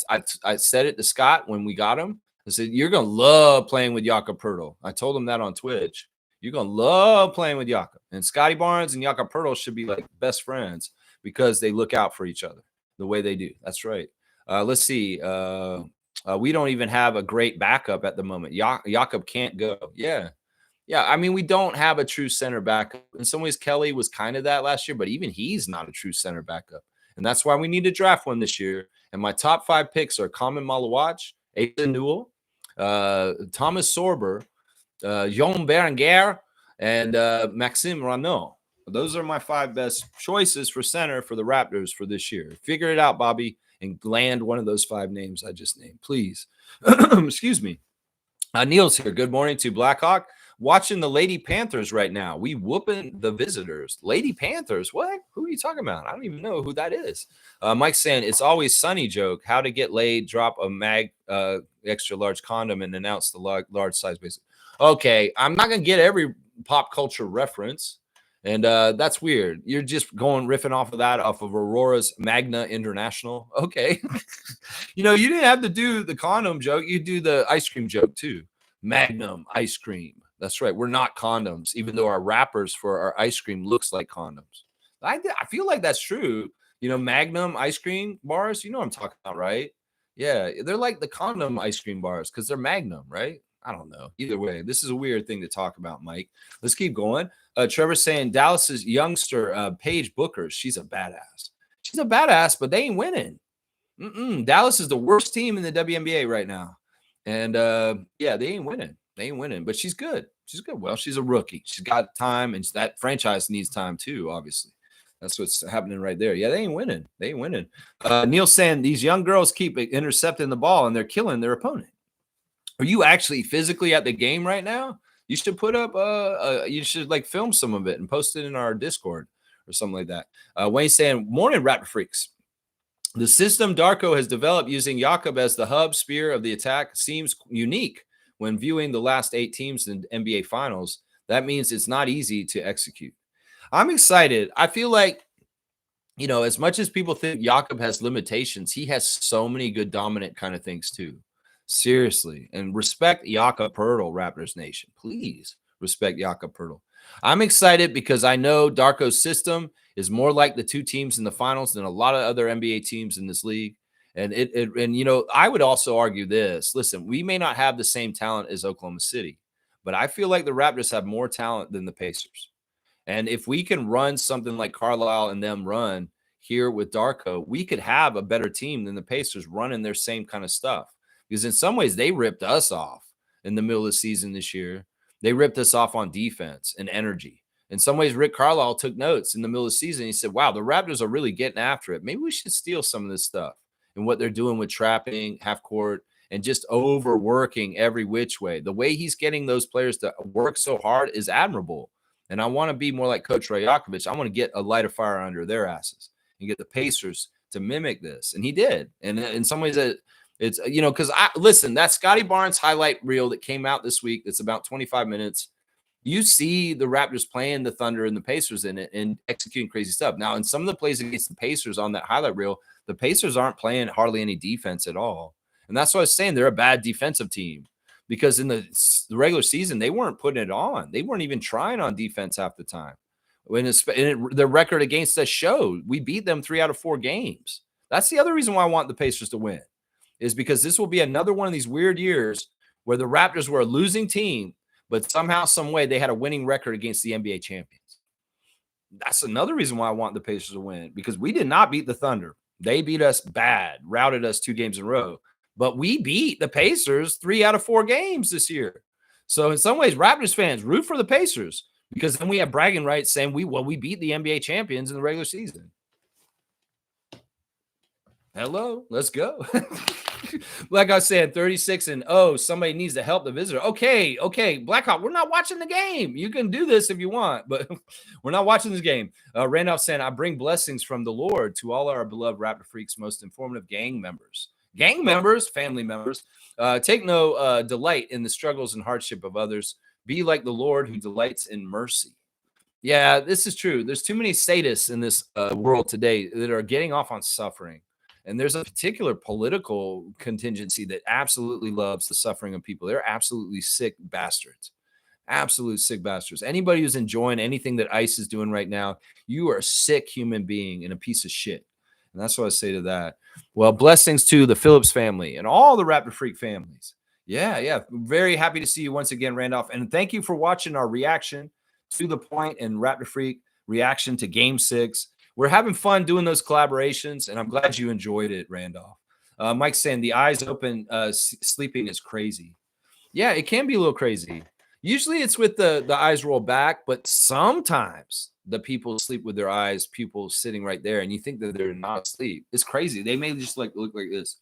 said it to Scott when we got him. I said, you're going to love playing with Jakob Pertl. I told him that on Twitch. You're going to love playing with Jakob. And Scotty Barnes and Jakob Pertl should be like best friends because they look out for each other the way they do. That's right. Let's see. We don't even have a great backup at the moment. Jakob can't go. Yeah. I mean, we don't have a true center backup. In some ways, Kelly was kind of that last year, but even he's not a true center backup. And that's why we need to draft one this year. And my top 5 picks are Common Malawach, Aiden Newell, Thomas Sorber, Jean Berenguer, and Maxime Renaud. Those are my 5 best choices for center for the Raptors for this year. Figure it out, Bobby, and land one of those 5 names I just named, please. Excuse me. Neil's here. Good morning to Blackhawk. Watching the Lady Panthers right now. We whooping the visitors. Lady Panthers? What? Who are you talking about? I don't even know who that is. Mike's saying it's always sunny joke. How to get laid, drop a mag extra large condom and announce the large size basic. Okay, I'm not going to get every pop culture reference. And that's weird. You're just riffing off of Aurora's Magna International. Okay. You didn't have to do the condom joke. You do the ice cream joke too. Magnum ice cream. That's right. We're not condoms, even though our wrappers for our ice cream looks like condoms. I feel like that's true. Magnum ice cream bars, you know what I'm talking about, right? Yeah, they're like the condom ice cream bars because they're Magnum, right? I don't know. Either way, this is a weird thing to talk about, Mike. Let's keep going. Trevor's saying Dallas's youngster, Paige Booker, she's a badass. She's a badass, but they ain't winning. Dallas is the worst team in the WNBA right now. And, they ain't winning. But she's good. Well, she's a rookie. She's got time, and that franchise needs time too, obviously. That's what's happening right there. Yeah, they ain't winning. Neil's saying these young girls keep intercepting the ball, and they're killing their opponent. Are you actually physically at the game right now? You should put up you should film some of it and post it in our Discord or something like that. Wayne's saying, morning, Raptor Freaks. The system Darko has developed using Jakob as the hub spear of the attack seems unique when viewing the last 8 teams in the NBA Finals. That means it's not easy to execute. I'm excited. I feel like, as much as people think Jakob has limitations, he has so many good dominant kind of things too. Seriously. And respect Jakob Pertl, Raptors Nation. Please respect Jakob Pertl. I'm excited because I know Darko's system is more like the 2 teams in the finals than a lot of other NBA teams in this league. And I would also argue this. Listen, we may not have the same talent as Oklahoma City, but I feel like the Raptors have more talent than the Pacers. And if we can run something like Carlisle and them run here with Darko, we could have a better team than the Pacers running their same kind of stuff. Because in some ways, they ripped us off in the middle of the season this year. They ripped us off on defense and energy. In some ways, Rick Carlisle took notes in the middle of the season. He said, wow, the Raptors are really getting after it. Maybe we should steal some of this stuff and what they're doing with trapping, half court, and just overworking every which way. The way he's getting those players to work so hard is admirable. And I want to be more like Coach Rajakovic. I want to get a light of fire under their asses and get the Pacers to mimic this. And he did. And in some ways, it's, because listen, that Scotty Barnes highlight reel that came out this week, that's about 25 minutes. You see the Raptors playing the Thunder and the Pacers in it and executing crazy stuff. Now, in some of the plays against the Pacers on that highlight reel, the Pacers aren't playing hardly any defense at all. And that's what I was saying. They're a bad defensive team because in the regular season, they weren't putting it on. They weren't even trying on defense half the time. The record against us showed we beat them 3 out of 4 games. That's the other reason why I want the Pacers to win, is because this will be another one of these weird years where the Raptors were a losing team, but somehow, some way, they had a winning record against the NBA champions. That's another reason why I want the Pacers to win, because we did not beat the Thunder. They beat us bad, routed us 2 games in a row. But we beat the Pacers 3 out of 4 games this year. So in some ways, Raptors fans, root for the Pacers, because then we have bragging rights saying we beat the NBA champions in the regular season. Hello, let's go. Like I said, 36-0. Somebody needs to help the visitor. Okay, Blackhawk, we're not watching the game. You can do this if you want, but we're not watching this game. Randolph saying, I bring blessings from the Lord to all our beloved Raptor Freaks, most informative gang members. Gang members, family members, take no delight in the struggles and hardship of others. Be like the Lord who delights in mercy. Yeah, this is true. There's too many sadists in this world today that are getting off on suffering. And there's a particular political contingency that absolutely loves the suffering of people. They're absolutely sick bastards. Absolute sick bastards. Anybody who's enjoying anything that ICE is doing right now, you are a sick human being and a piece of shit. And that's what I say to that. Well, blessings to the Phillips family and all the Raptor Freak families. Yeah. Very happy to see you once again, Randolph. And thank you for watching our reaction to the point and Raptor Freak reaction to Game 6. We're having fun doing those collaborations, and I'm glad you enjoyed it, Randolph. Mike's saying the eyes open sleeping is crazy. Yeah, it can be a little crazy. Usually it's with the eyes roll back, but sometimes the people sleep with their eyes, pupils sitting right there, and you think that they're not asleep. It's crazy. They may just look like this.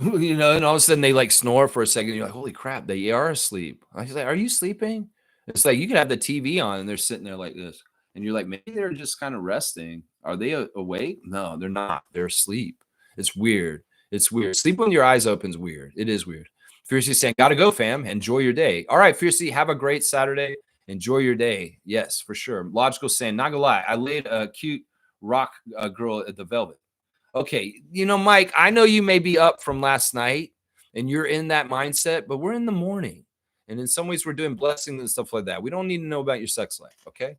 And all of a sudden they snore for a second. You're like, holy crap, they are asleep. I was like, are you sleeping? It's like you can have the TV on and they're sitting there like this. And you're like, maybe they're just kind of resting. Are they awake? No, they're not. They're asleep. It's weird. It's weird. Sleep when your eyes open is weird. It is weird. Fiercely saying, gotta go, fam. Enjoy your day. All right, Fiercely, have a great Saturday. Enjoy your day. Yes, for sure. Logical saying, not gonna lie, I laid a cute rock girl at the Velvet. Okay, Mike, I know you may be up from last night and you're in that mindset, but we're in the morning. And in some ways, we're doing blessings and stuff like that. We don't need to know about your sex life, okay?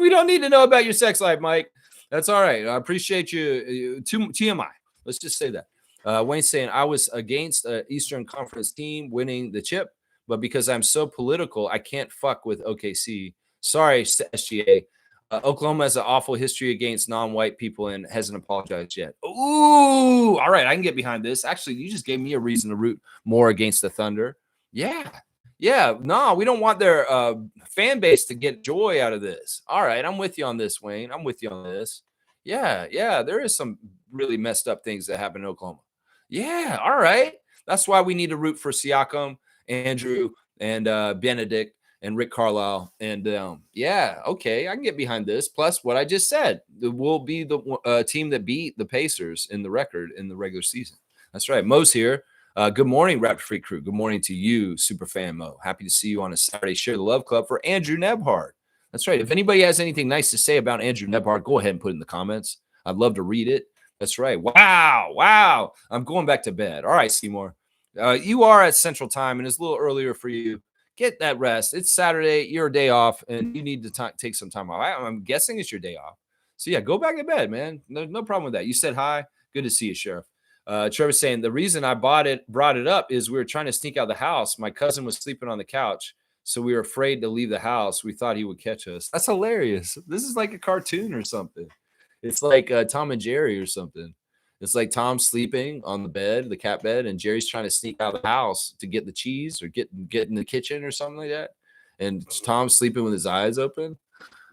We don't need to know about your sex life, Mike. That's all right. I appreciate you. TMI. Let's just say that. Wayne's saying, I was against an Eastern Conference team winning the chip, but because I'm so political, I can't fuck with OKC. Sorry, SGA. Oklahoma has an awful history against non-white people and hasn't apologized yet. Ooh, all right. I can get behind this. Actually, you just gave me a reason to root more against the Thunder. Yeah. No, we don't want their fan base to get joy out of this. All right. I'm with you on this, Wayne. I'm with you on this. Yeah. There is some really messed up things that happen in Oklahoma. Yeah. All right. That's why we need to root for Siakam, Andrew, and Benedict and Rick Carlisle. And okay. I can get behind this. Plus what I just said, we'll be the team that beat the Pacers in the record in the regular season. That's right. Mo's here. Good morning, Raptor Freak crew. Good morning to you, Superfan Mo. Happy to see you on a Saturday Share the Love Club for Andrew Nembhard. That's right. If anybody has anything nice to say about Andrew Nembhard, go ahead and put it in the comments. I'd love to read it. That's right. Wow. I'm going back to bed. All right, Seymour. You are at Central Time, and it's a little earlier for you. Get that rest. It's Saturday. You're a day off, and you need to take some time off. I'm guessing it's your day off. So, yeah, go back to bed, man. No problem with that. You said hi. Good to see you, Sheriff. Trevor's saying the reason I brought it up is we were trying to sneak out of the house. My cousin was sleeping on the couch, so we were afraid to leave the house. We thought he would catch us. That's hilarious. This is like a cartoon or something. It's like Tom and Jerry or something. It's like Tom sleeping on the bed, the cat bed, and Jerry's trying to sneak out of the house to get the cheese or get in the kitchen or something like that. And Tom's sleeping with his eyes open.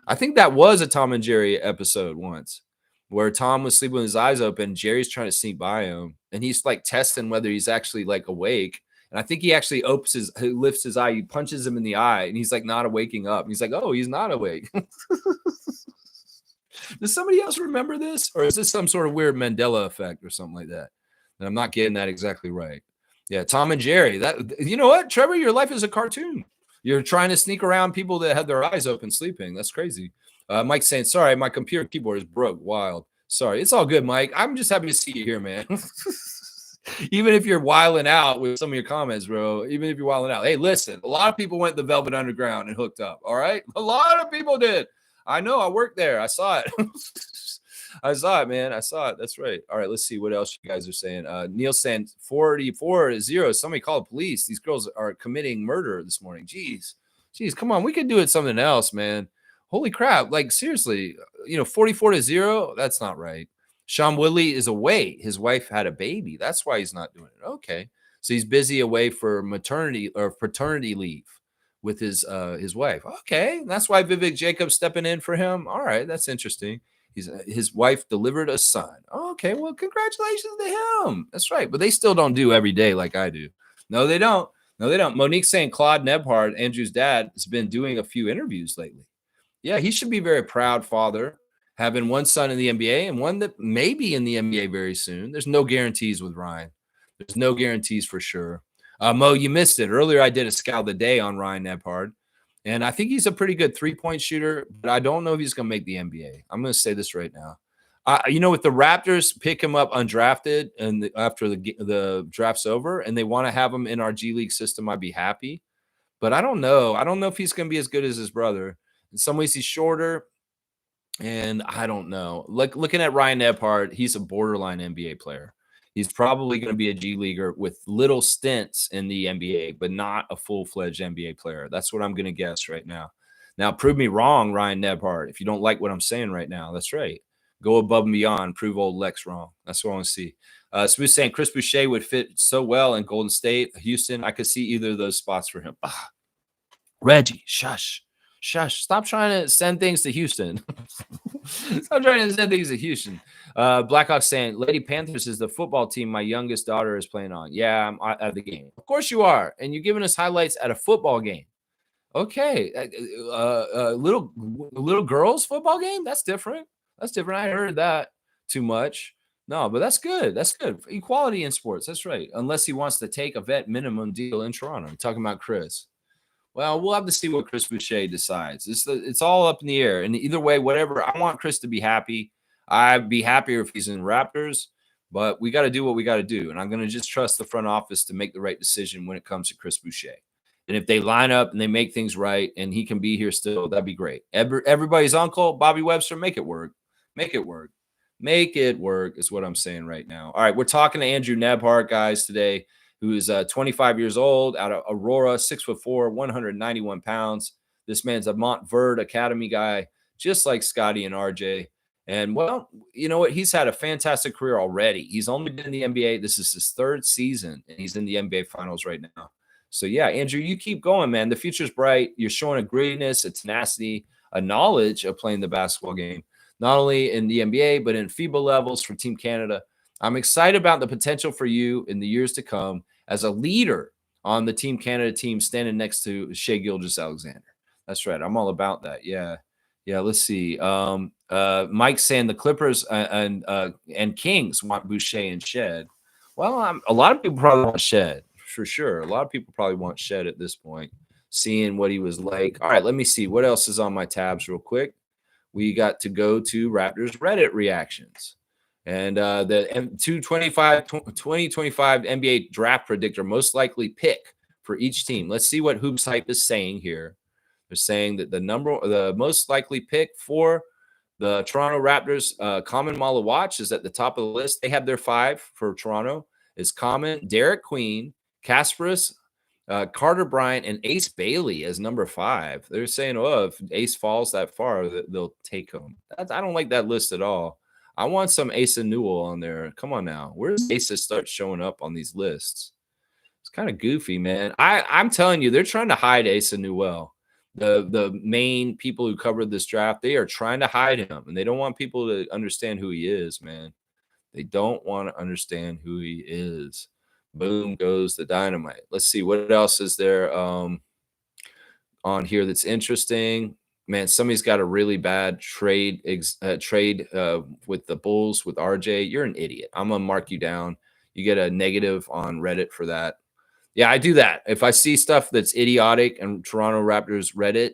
I think that was a Tom and Jerry episode once where Tom was sleeping with his eyes open. Jerry's trying to sneak by him, and he's like testing whether he's actually like awake. And I think he actually lifts his eye, he punches him in the eye, and he's like not waking up. He's like, oh, he's not awake. Does somebody else remember this? Or is this some sort of weird Mandela effect or something like that? And I'm not getting that exactly right. Yeah, Tom and Jerry. That, you know what, Trevor, your life is a cartoon. You're trying to sneak around people that have their eyes open sleeping. That's crazy. Mike's saying, sorry, my computer keyboard is broke. Wild. Sorry. It's all good, Mike. I'm just happy to see you here, man. Even if you're wilding out with some of your comments, bro, even if you're wilding out. Hey, listen, a lot of people went to the Velvet Underground and hooked up. All right. A lot of people did. I know. I worked there. I saw it. I saw it, man. I saw it. That's right. All right. Let's see what else you guys are saying. Neil saying 44-0. Somebody call the police. These girls are committing murder this morning. Jeez. Come on. We could do it something else, man. Holy crap. Like, seriously, 44-0. That's not right. Sean Woodley is away. His wife had a baby. That's why he's not doing it. Okay. So he's busy away for maternity or paternity leave with his wife. Okay. That's why Vivek Jacobs stepping in for him. All right. That's interesting. His wife delivered a son. Okay. Well, congratulations to him. That's right. But they still don't do every day like I do. No, they don't. Monique saying Claude Nembhard, Andrew's dad, has been doing a few interviews lately. Yeah, he should be very proud father, having one son in the NBA and one that may be in the NBA very soon. There's no guarantees with Ryan. There's no guarantees for sure. Mo, you missed it. Earlier, I did a scout of the day on Ryan Nembhard, and I think he's a pretty good three-point shooter, but I don't know if he's going to make the NBA. I'm going to say this right now. If the Raptors pick him up undrafted and after the draft's over and they want to have him in our G League system, I'd be happy. But I don't know. I don't know if he's going to be as good as his brother. In some ways, he's shorter. And I don't know. Like looking at Ryan Nembhard, he's a borderline NBA player. He's probably going to be a G leaguer with little stints in the NBA, but not a full-fledged NBA player. That's what I'm going to guess right now. Now, prove me wrong, Ryan Nembhard. If you don't like what I'm saying right now, that's right. Go above and beyond. Prove old Lex wrong. That's what I want to see. Smooth saying Chris Boucher would fit so well in Golden State, Houston. I could see either of those spots for him. Reggie, shush. Stop trying to send things to Houston. Blackhawks saying Lady Panthers is the football team my youngest daughter is playing on. Yeah, I'm at the game. Of course you are. And you're giving us highlights at a football game. Okay. Little girls football game? That's different. I heard that too much. No, but that's good. Equality in sports. That's right. Unless he wants to take a vet minimum deal in Toronto. I'm talking about Chris. Well, we'll have to see what Chris Boucher decides. It's all up in the air. And either way, whatever, I want Chris to be happy. I'd be happier if he's in Raptors, but we got to do what we got to do. And I'm going to just trust the front office to make the right decision when it comes to Chris Boucher. And if they line up and they make things right and he can be here still, that'd be great. Everybody's uncle, Bobby Webster, make it work. Make it work is what I'm saying right now. All right, we're talking to Andrew Nembhard, guys, today, who is 25 years old, out of Aurora, 6'4", 191 pounds. This man's a Montverde Academy guy, just like Scotty and RJ. And, well, you know what? He's had a fantastic career already. He's only been in the NBA. This is his third season, and he's in the NBA Finals right now. So, yeah, Andrew, you keep going, man. The future's bright. You're showing a grittiness, a tenacity, a knowledge of playing the basketball game, not only in the NBA, but in FIBA levels for Team Canada. I'm excited about the potential for you in the years to come as a leader on the Team Canada team standing next to Shai Gilgeous-Alexander. That's right. I'm all about that. Yeah. Let's see. Mike's saying the Clippers and Kings want Boucher and Shed. Well, a lot of people probably want Shed for sure. A lot of people probably want Shed at this point, seeing what he was like. All right, let me see what else is on my tabs real quick. We got to go to Raptors Reddit reactions. And the 2025 NBA draft predictor most likely pick for each team. Let's see what Hoops Hype is saying here. They're saying that the most likely pick for the Toronto Raptors, Common Malawatch is at the top of the list. They have their 5 for Toronto. Is Common, Derek Queen, Kasparis, Carter Bryant, and Ace Bailey as number 5. They're saying, if Ace falls that far, they'll take him. I don't like that list at all. I want some Asa Newell on there. Come on now. Where does Asa start showing up on these lists? It's kind of goofy, man. I'm telling you, they're trying to hide Asa Newell. The main people who covered this draft, they are trying to hide him, and they don't want people to understand who he is, man. They don't want to understand who he is. Boom goes the dynamite. Let's see what else is there on here that's interesting. Man, somebody's got a really bad trade with the Bulls with RJ. You're an idiot. I'm gonna mark you down. You get a negative on Reddit for that. Yeah, I do that. If I see stuff that's idiotic and Toronto Raptors Reddit,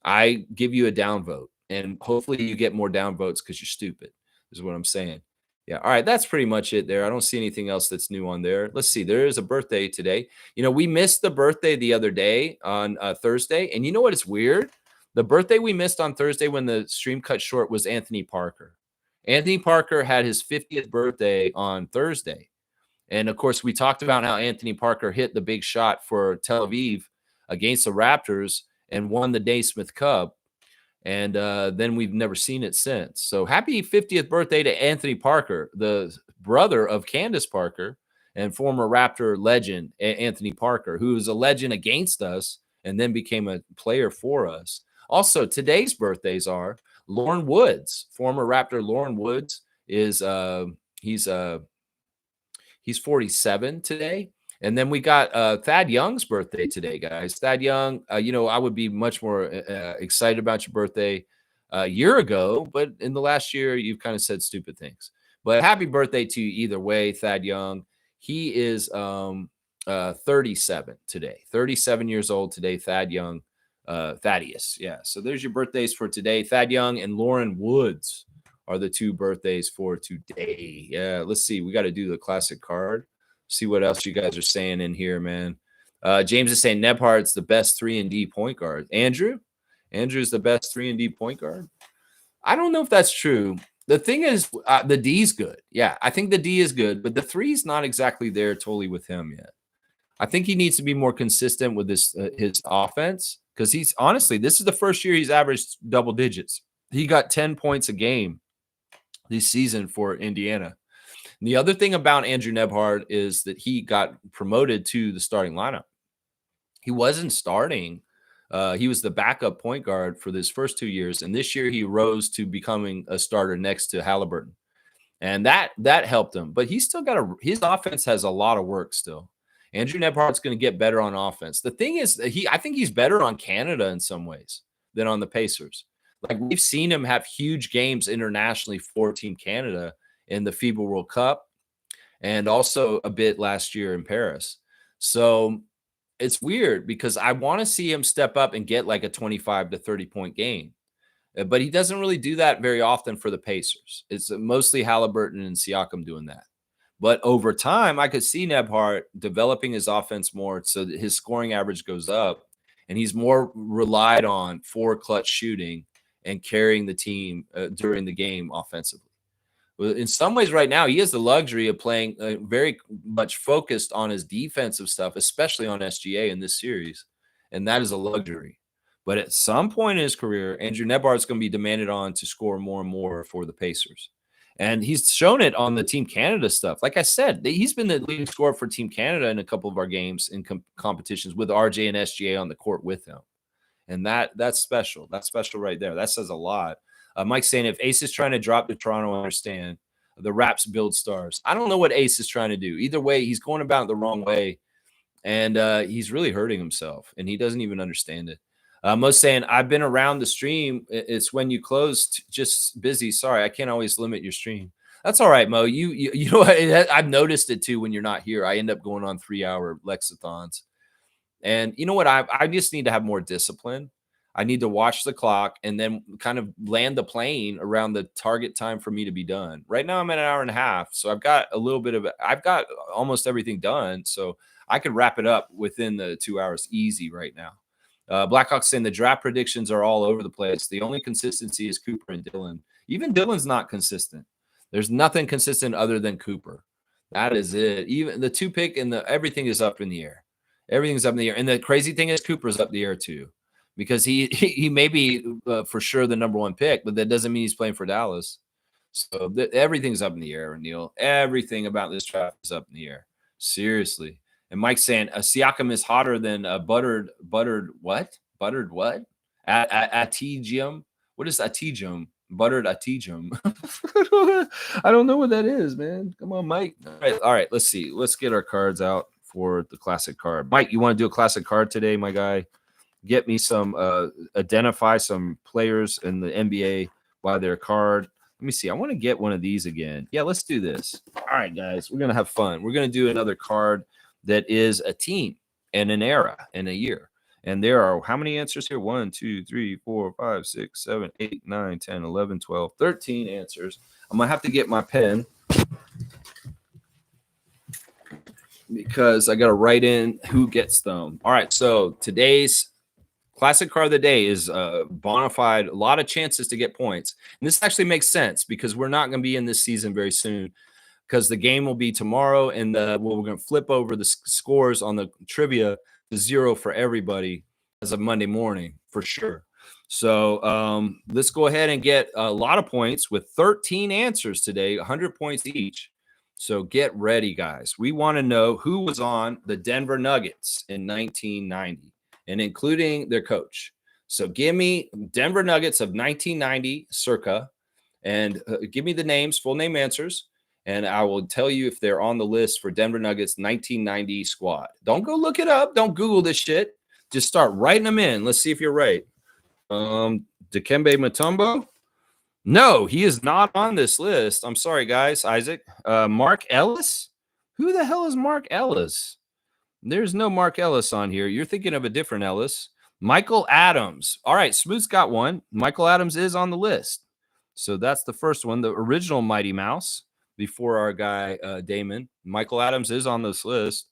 I give you a downvote, and hopefully you get more downvotes because you're stupid, is what I'm saying. Yeah. All right. That's pretty much it there. I don't see anything else that's new on there. Let's see. There is a birthday today. We missed the birthday the other day on Thursday. And you know what? It's weird. The birthday we missed on Thursday when the stream cut short was Anthony Parker. Anthony Parker had his 50th birthday on Thursday. And of course, we talked about how Anthony Parker hit the big shot for Tel Aviv against the Raptors and won the Naismith Cup. And then we've never seen it since. So happy 50th birthday to Anthony Parker, the brother of Candace Parker and former Raptor legend Anthony Parker, who is a legend against us and then became a player for us. Also, today's birthdays are Lauren Woods, former Raptor Lauren Woods is he's 47 today. And then we got Thad Young's birthday today, guys. Thad Young, I would be much more excited about your birthday a year ago, but in the last year, you've kind of said stupid things. But happy birthday to you either way, Thad Young. He is 37 today, 37 years old today, Thad Young, Thaddeus. Yeah, so there's your birthdays for today. Thad Young and Lauren Woods are the two birthdays for today. Yeah, let's see. We got to do the classic card. See what else you guys are saying in here, man. James is saying Nembhard's the best 3-and-D point guard. Andrew's the best 3-and-D point guard. I don't know if that's true. The thing is, the D's good. Yeah, I think the D is good, but the 3's not exactly there totally with him yet. I think he needs to be more consistent with his offense because he's honestly, this is the first year he's averaged double digits. He got 10 points a game this season for Indiana. And the other thing about Andrew Nembhard is that he got promoted to the starting lineup. He wasn't starting. He was the backup point guard for his first 2 years. And this year he rose to becoming a starter next to Halliburton. And that helped him. But he's still got his offense has a lot of work still. Andrew Nembhard's going to get better on offense. The thing is, I think he's better on Canada in some ways than on the Pacers. Like we've seen him have huge games internationally for Team Canada in the FIBA World Cup and also a bit last year in Paris. So it's weird because I want to see him step up and get like a 25 to 30 point game. But he doesn't really do that very often for the Pacers. It's mostly Halliburton and Siakam doing that. But over time, I could see Nembhard developing his offense more so that his scoring average goes up and he's more relied on for clutch shooting and carrying the team during the game offensively. In some ways right now, he has the luxury of playing very much focused on his defensive stuff, especially on SGA in this series. And that is a luxury. But at some point in his career, Andrew Nembhard is going to be demanded on to score more and more for the Pacers. And he's shown it on the Team Canada stuff. Like I said, he's been the leading scorer for Team Canada in a couple of our games in competitions with RJ and SGA on the court with him. And that's special. That's special right there. That says a lot. Mike's saying if Ace is trying to drop to Toronto, I understand. The Raps build stars. I don't know what Ace is trying to do. Either way, he's going about it the wrong way. And he's really hurting himself. And he doesn't even understand it. Mo's saying, I've been around the stream. It's when you closed, just busy. Sorry, I can't always limit your stream. That's all right, Mo. You know what? I've noticed it too when you're not here. I end up going on 3-hour Lexathons. And you know what? I just need to have more discipline. I need to watch the clock and then kind of land the plane around the target time for me to be done. Right now I'm at an hour and a half. So I've got almost everything done. So I could wrap it up within the 2 hours easy right now. Blackhawks saying the draft predictions are all over the place. The only consistency is Cooper and Dylan. Even Dylan's not consistent. There's nothing consistent other than Cooper. That is it. Even the 2 pick and everything is up in the air. Everything's up in the air. And the crazy thing is Cooper's up in the air too. Because he may be for sure the number 1 pick, but that doesn't mean he's playing for Dallas. So everything's up in the air, Neil. Everything about this draft is up in the air. Seriously. And Mike's saying Siakam is hotter than buttered what? Buttered what? Atigium. What is atigium? Buttered atigium. I don't know what that is, man. Come on, Mike. All right. Let's see. Let's get our cards out for the classic card. Mike, you want to do a classic card today, my guy? Get me some. Identify some players in the NBA by their card. Let me see. I want to get one of these again. Yeah, let's do this. All right, guys. We're gonna have fun. We're gonna do another card that is a team and an era and a year. And there are how many answers here? 1, 2, 3, 4, 5, 6, 7, 8, 9, 10, 11, 12, 13 answers. I'm going to have to get my pen because I got to write in who gets them. All right. So today's classic card of the day is bona fide. A lot of chances to get points. And this actually makes sense because we're not going to be in this season very soon because the game will be tomorrow. And we're going to flip over the scores on the trivia to 0 for everybody as of Monday morning for sure. So let's go ahead and get a lot of points with 13 answers today, 100 points each. So get ready, guys. We want to know who was on the Denver Nuggets in 1990 and including their coach. So give me Denver Nuggets of 1990 circa and give me the names, full name answers. And I will tell you if they're on the list for Denver Nuggets 1990 squad. Don't go look it up. Don't Google this shit. Just start writing them in. Let's see if you're right. Dikembe Mutombo. No, he is not on this list. I'm sorry, guys. Isaac. Mark Ellis. Who the hell is Mark Ellis? There's no Mark Ellis on here. You're thinking of a different Ellis. Michael Adams. All right, Smooth's got one. Michael Adams is on the list. So that's the first one, the original Mighty Mouse. Before our guy Damon. Michael Adams is on this list.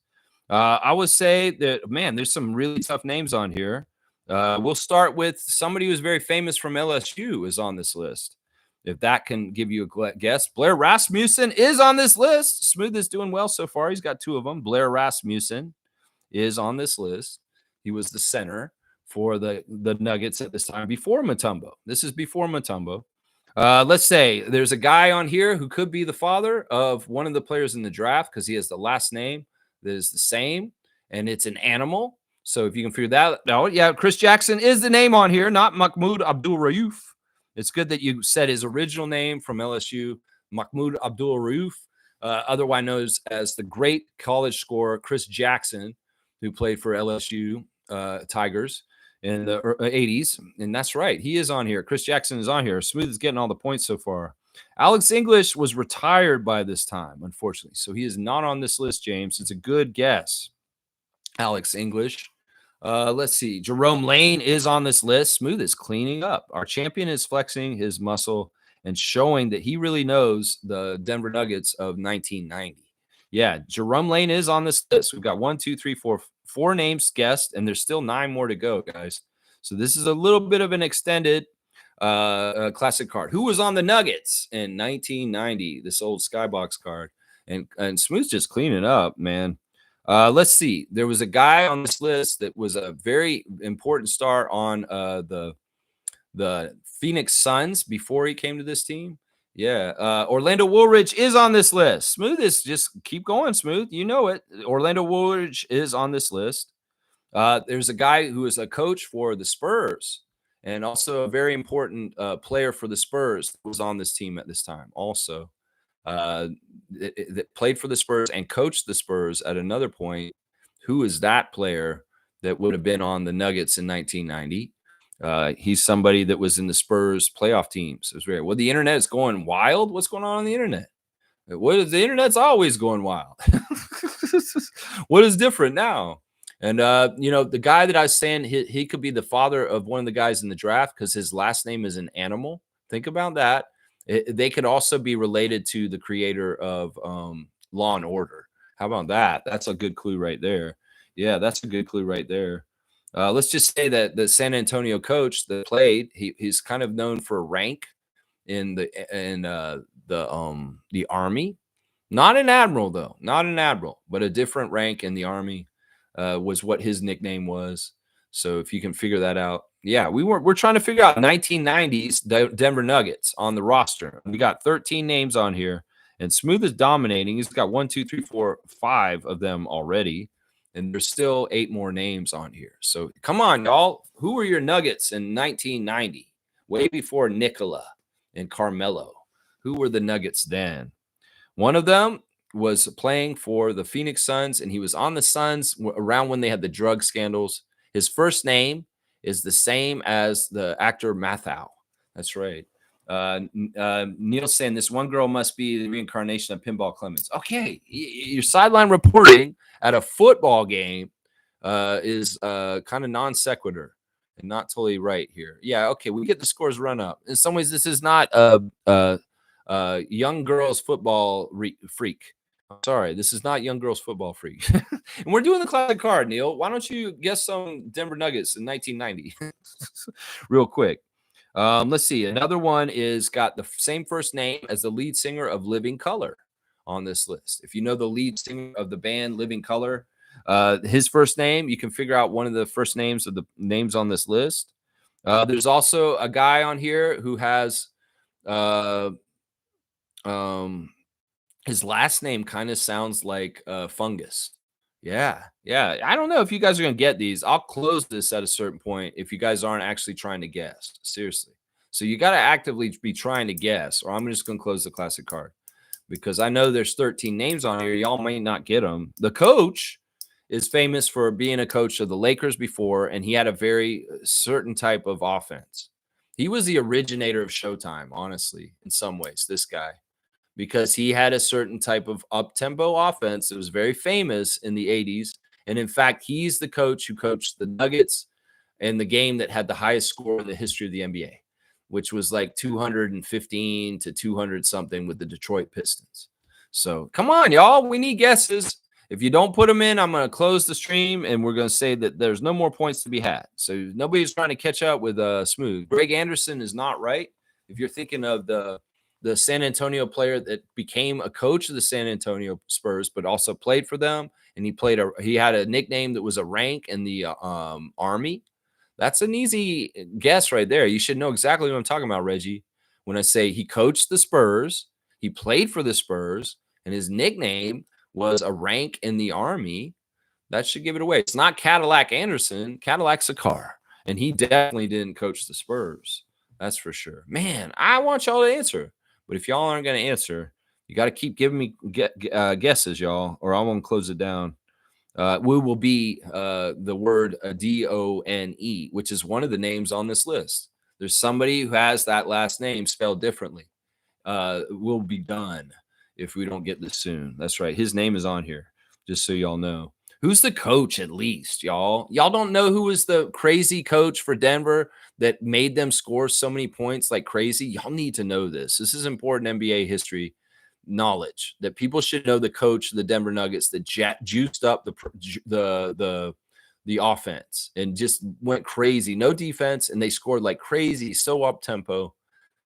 I would say that, man, there's some really tough names on here. We'll start with somebody who's very famous from LSU is on this list. If that can give you a guess. Blair Rasmussen is on this list. Smooth is doing well so far. He's got 2 of them. Blair Rasmussen is on this list. He was the center for the Nuggets at this time before Mutombo. This is before Mutombo. Let's say there's a guy on here who could be the father of one of the players in the draft because he has the last name that is the same, and it's an animal. So if you can figure that out, yeah, Chris Jackson is the name on here, not Mahmoud Abdul-Rauf. It's good that you said his original name from LSU, Mahmoud Abdul-Rauf, otherwise known as the great college scorer Chris Jackson, who played for LSU Tigers in the 80s. And that's right. He is on here. Chris Jackson is on here. Smooth is getting all the points so far. Alex English was retired by this time, unfortunately. So he is not on this list, James. It's a good guess. Alex English. Let's see. Jerome Lane is on this list. Smooth is cleaning up. Our champion is flexing his muscle and showing that he really knows the Denver Nuggets of 1990. Yeah, Jerome Lane is on this list. We've got 1, 2, 3, 4 names guessed, and there's still 9 more to go, guys. So this is a little bit of an extended classic card. Who was on the Nuggets in 1990? This old Skybox card. And Smooth's just cleaning up, man. Let's see. There was a guy on this list that was a very important star on the Phoenix Suns before he came to this team. Yeah. Orlando Woolridge is on this list. Smooth is just keep going, Smooth. You know it. Orlando Woolridge is on this list. There's a guy who is a coach for the Spurs and also a very important player for the Spurs who was on this team at this time also. That played for the Spurs and coached the Spurs at another point. Who is that player that would have been on the Nuggets in 1990? He's somebody that was in the Spurs playoff teams. It was very well. The internet is going wild. What's going on the internet? What is the internet's always going wild? What is different now? And the guy that I was saying he could be the father of one of the guys in the draft because his last name is an animal. Think about that. They could also be related to the creator of Law and Order. How about that? That's a good clue right there. Yeah, that's a good clue right there. Let's just say that the San Antonio coach that played, he's kind of known for rank in the Army. Not an admiral, though. Not an admiral, but a different rank in the Army was what his nickname was. So if you can figure that out. Yeah, we're trying to figure out 1990s Denver Nuggets on the roster. We got 13 names on here, and Smooth is dominating. He's got 1, 2, 3, 4, 5 of them already. And there's still 8 more names on here. So come on, y'all. Who were your Nuggets in 1990? Way before Nikola and Carmelo. Who were the Nuggets then? One of them was playing for the Phoenix Suns, and he was on the Suns around when they had the drug scandals. His first name is the same as the actor Mathau. That's right. Neil's saying this one girl must be the reincarnation of Pinball Clemens. Okay, your sideline reporting at a football game is kind of non sequitur and not totally right here. Yeah, okay, we get the scores run up. In some ways, this is not young girls football freak. I'm sorry, this is not young girls football freak. And we're doing the classic card, Neil. Why don't you guess some Denver Nuggets in 1990 real quick? Let's see. Another one is got the same first name as the lead singer of Living Color on this list. If you know the lead singer of the band Living Color, his first name, you can figure out one of the first names of the names on this list. There's also a guy on here who has his last name kind of sounds like fungus. Yeah. I don't know if you guys are going to get these. I'll close this at a certain point if you guys aren't actually trying to guess. Seriously. So you got to actively be trying to guess, or I'm just going to close the classic card because I know there's 13 names on here. Y'all might not get them. The coach is famous for being a coach of the Lakers before, and he had a very certain type of offense. He was the originator of Showtime, honestly, in some ways, this guy, because he had a certain type of up-tempo offense that was very famous in the 80s. And in fact, he's the coach who coached the Nuggets in the game that had the highest score in the history of the NBA, which was like 215 to 200 something with the Detroit Pistons. So come on, y'all. We need guesses. If you don't put them in, I'm going to close the stream and we're going to say that there's no more points to be had. So nobody's trying to catch up with Smooth. Greg Anderson is not right. If you're thinking of the San Antonio player that became a coach of the San Antonio Spurs, but also played for them. And he had a nickname that was a rank in the Army. That's an easy guess right there. You should know exactly what I'm talking about, Reggie. When I say he coached the Spurs, he played for the Spurs, and his nickname was a rank in the Army, that should give it away. It's not Cadillac Anderson. Cadillac's a car, and he definitely didn't coach the Spurs. That's for sure. Man, I want y'all to answer. But if y'all aren't going to answer, you got to keep giving me guesses, y'all, or I won't close it down. We will be the word D-O-N-E, which is one of the names on this list. There's somebody who has that last name spelled differently. We'll be done if we don't get this soon. That's right. His name is on here, just so y'all know. Who's the coach at least, y'all? Y'all don't know who was the crazy coach for Denver that made them score so many points like crazy? Y'all need to know this. This is important NBA history knowledge that people should know. The coach of the Denver Nuggets that juiced up the offense and just went crazy. No defense, and they scored like crazy, so up tempo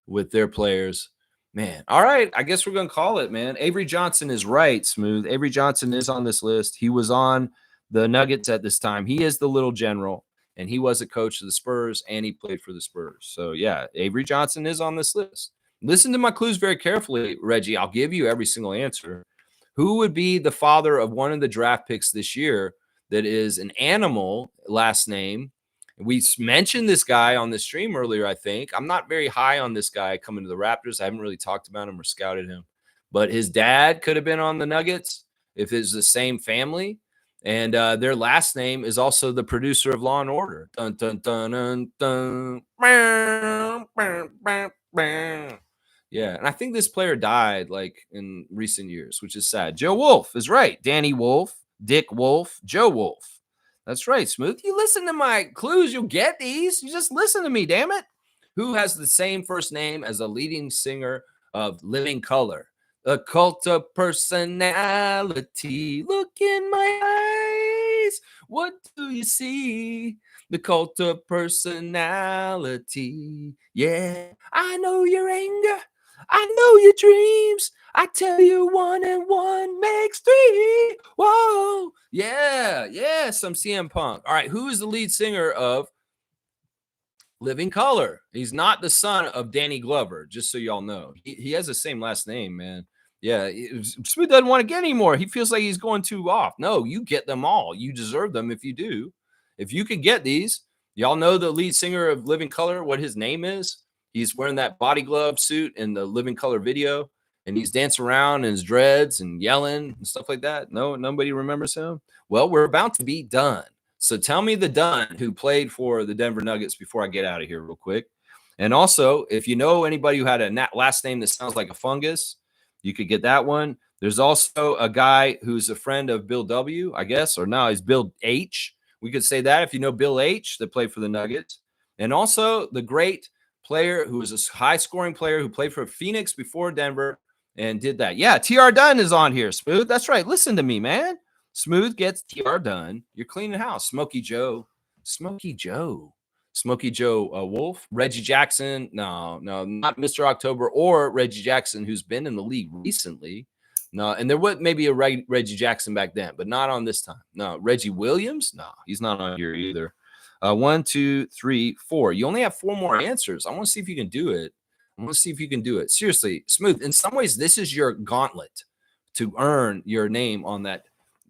with their players. Man, all right. I guess we're going to call it, man. Avery Johnson is right, Smooth. Avery Johnson is on this list. He was on the Nuggets at this time. He is the little general, and he was a coach of the Spurs, and he played for the Spurs. So, yeah, Avery Johnson is on this list. Listen to my clues very carefully, Reggie. I'll give you every single answer. Who would be the father of one of the draft picks this year that is an animal last name? We mentioned this guy on the stream earlier, I think. I'm not very high on this guy coming to the Raptors. I haven't really talked about him or scouted him. But his dad could have been on the Nuggets if it's the same family. And their last name is also the producer of Law & Order. Dun, dun, dun, dun, dun. Yeah, and I think this player died like in recent years, which is sad. Joe Wolf is right. Danny Wolf, Dick Wolf, Joe Wolf. That's right, Smooth. You listen to my clues, you'll get these. You just listen to me, damn it. Who has the same first name as the leading singer of Living Color? A cult of personality. Look in my eyes. What do you see? The cult of personality. Yeah, I know your anger. I know your dreams. I tell you 1 and 1 makes 3. Whoa. Yeah. Some CM Punk. All right. Who is the lead singer of Living Color? He's not the son of Danny Glover, just so y'all know. He has the same last name, man. Yeah, Smooth doesn't want to get anymore. He feels like he's going too off. No, you get them all. You deserve them if you do. If you could get these, y'all know the lead singer of Living Color, what his name is? He's wearing that body glove suit in the Living Color video, and he's dancing around in his dreads and yelling and stuff like that. No, nobody remembers him. Well, we're about to be done. So tell me the Dunn who played for the Denver Nuggets before I get out of here real quick. And also, if you know anybody who had a last name that sounds like a fungus, you could get that one. There's also a guy who's a friend of Bill W., I guess, or no, he's Bill H. We could say that if you know Bill H. that played for the Nuggets. And also the great player who was a high-scoring player who played for Phoenix before Denver and did that. Yeah, T.R. Dunn is on here, Smooth. That's right. Listen to me, man. Smooth gets T.R. Dunn. You're cleaning house. Smokey Joe Wolf, Reggie Jackson. No, not Mr. October or Reggie Jackson, who's been in the league recently. No, and there was maybe a Reggie Jackson back then, but not on this time. No, Reggie Williams. No, he's not on here either. 1, 2, 3, 4. You only have 4 more answers. I want to see if you can do it. Seriously, Smooth. In some ways, this is your gauntlet to earn your name on that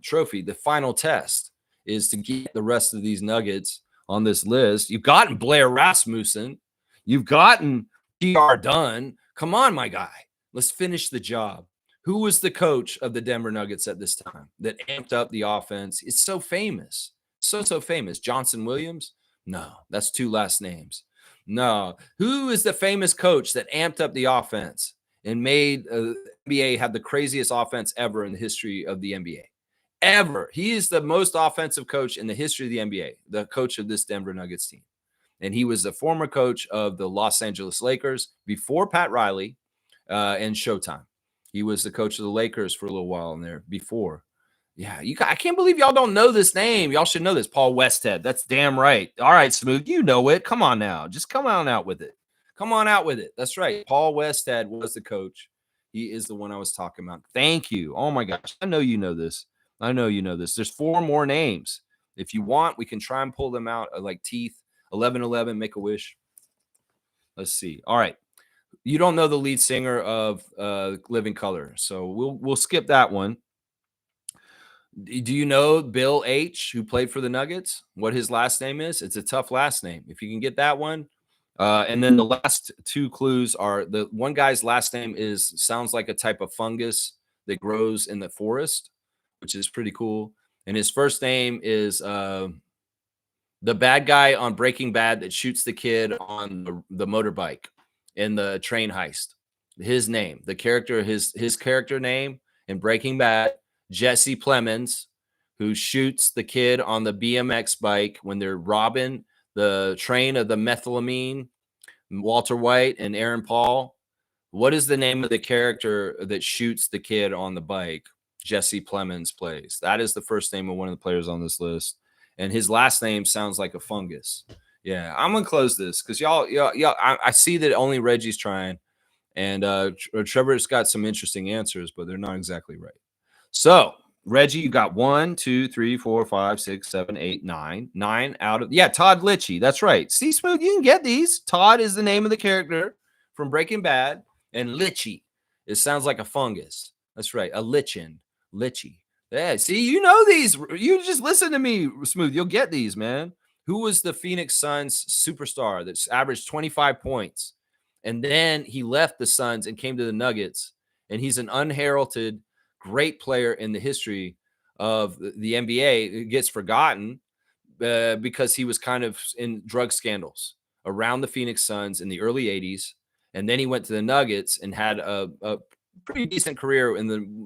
trophy. The final test is to get the rest of these Nuggets on this list. You've gotten Blair Rasmussen. You've gotten T.R. Dunn. Come on, my guy. Let's finish the job. Who was the coach of the Denver Nuggets at this time that amped up the offense? It's so famous. So famous. Johnson Williams? No, that's 2 last names. No. Who is the famous coach that amped up the offense and made the NBA have the craziest offense ever in the history of the NBA? Ever. He is the most offensive coach in the history of the NBA, the coach of this Denver Nuggets team. And he was the former coach of the Los Angeles Lakers before Pat Riley and Showtime. He was the coach of the Lakers for a little while in there before. Yeah, I can't believe y'all don't know this name. Y'all should know this. Paul Westhead. That's damn right. All right, Smooth, you know it. Come on now. Just come on out with it. Come on out with it. That's right. Paul Westhead was the coach. He is the one I was talking about. Thank you. Oh, my gosh. I know you know this. There's 4 more names. If you want, we can try and pull them out like teeth. 11-11, make a wish. Let's see. All right. You don't know the lead singer of Living Color, so we'll skip that one. Do you know Bill H., who played for the Nuggets? What his last name is? It's a tough last name. If you can get that one. And then the last 2 clues are the one guy's last name sounds like a type of fungus that grows in the forest, which is pretty cool. And his first name is the bad guy on Breaking Bad that shoots the kid on the motorbike in the train heist. His name, the character, his character name in Breaking Bad, Jesse Plemons, who shoots the kid on the BMX bike when they're robbing the train of the methylamine, Walter White and Aaron Paul. What is the name of the character that shoots the kid on the bike? Jesse Plemons plays. That is the first name of one of the players on this list. And his last name sounds like a fungus. Yeah, I'm going to close this because y'all, I see that only Reggie's trying. And Trevor's got some interesting answers, but they're not exactly right. So, Reggie, you got 1, 2, 3, 4, 5, 6, 7, 8, 9. 9 out of, Todd Litchie. That's right. See, Smooth, you can get these. Todd is the name of the character from Breaking Bad. And Litchie, it sounds like a fungus. That's right. A lichin. Litchie. Yeah, see, you know these. You just listen to me, Smooth. You'll get these, man. Who was the Phoenix Suns superstar that's averaged 25 points? And then he left the Suns and came to the Nuggets. And he's an unheralded, great player in the history of the NBA. It gets forgotten because he was kind of in drug scandals around the Phoenix Suns in the early 80s. And then he went to the Nuggets and had a pretty decent career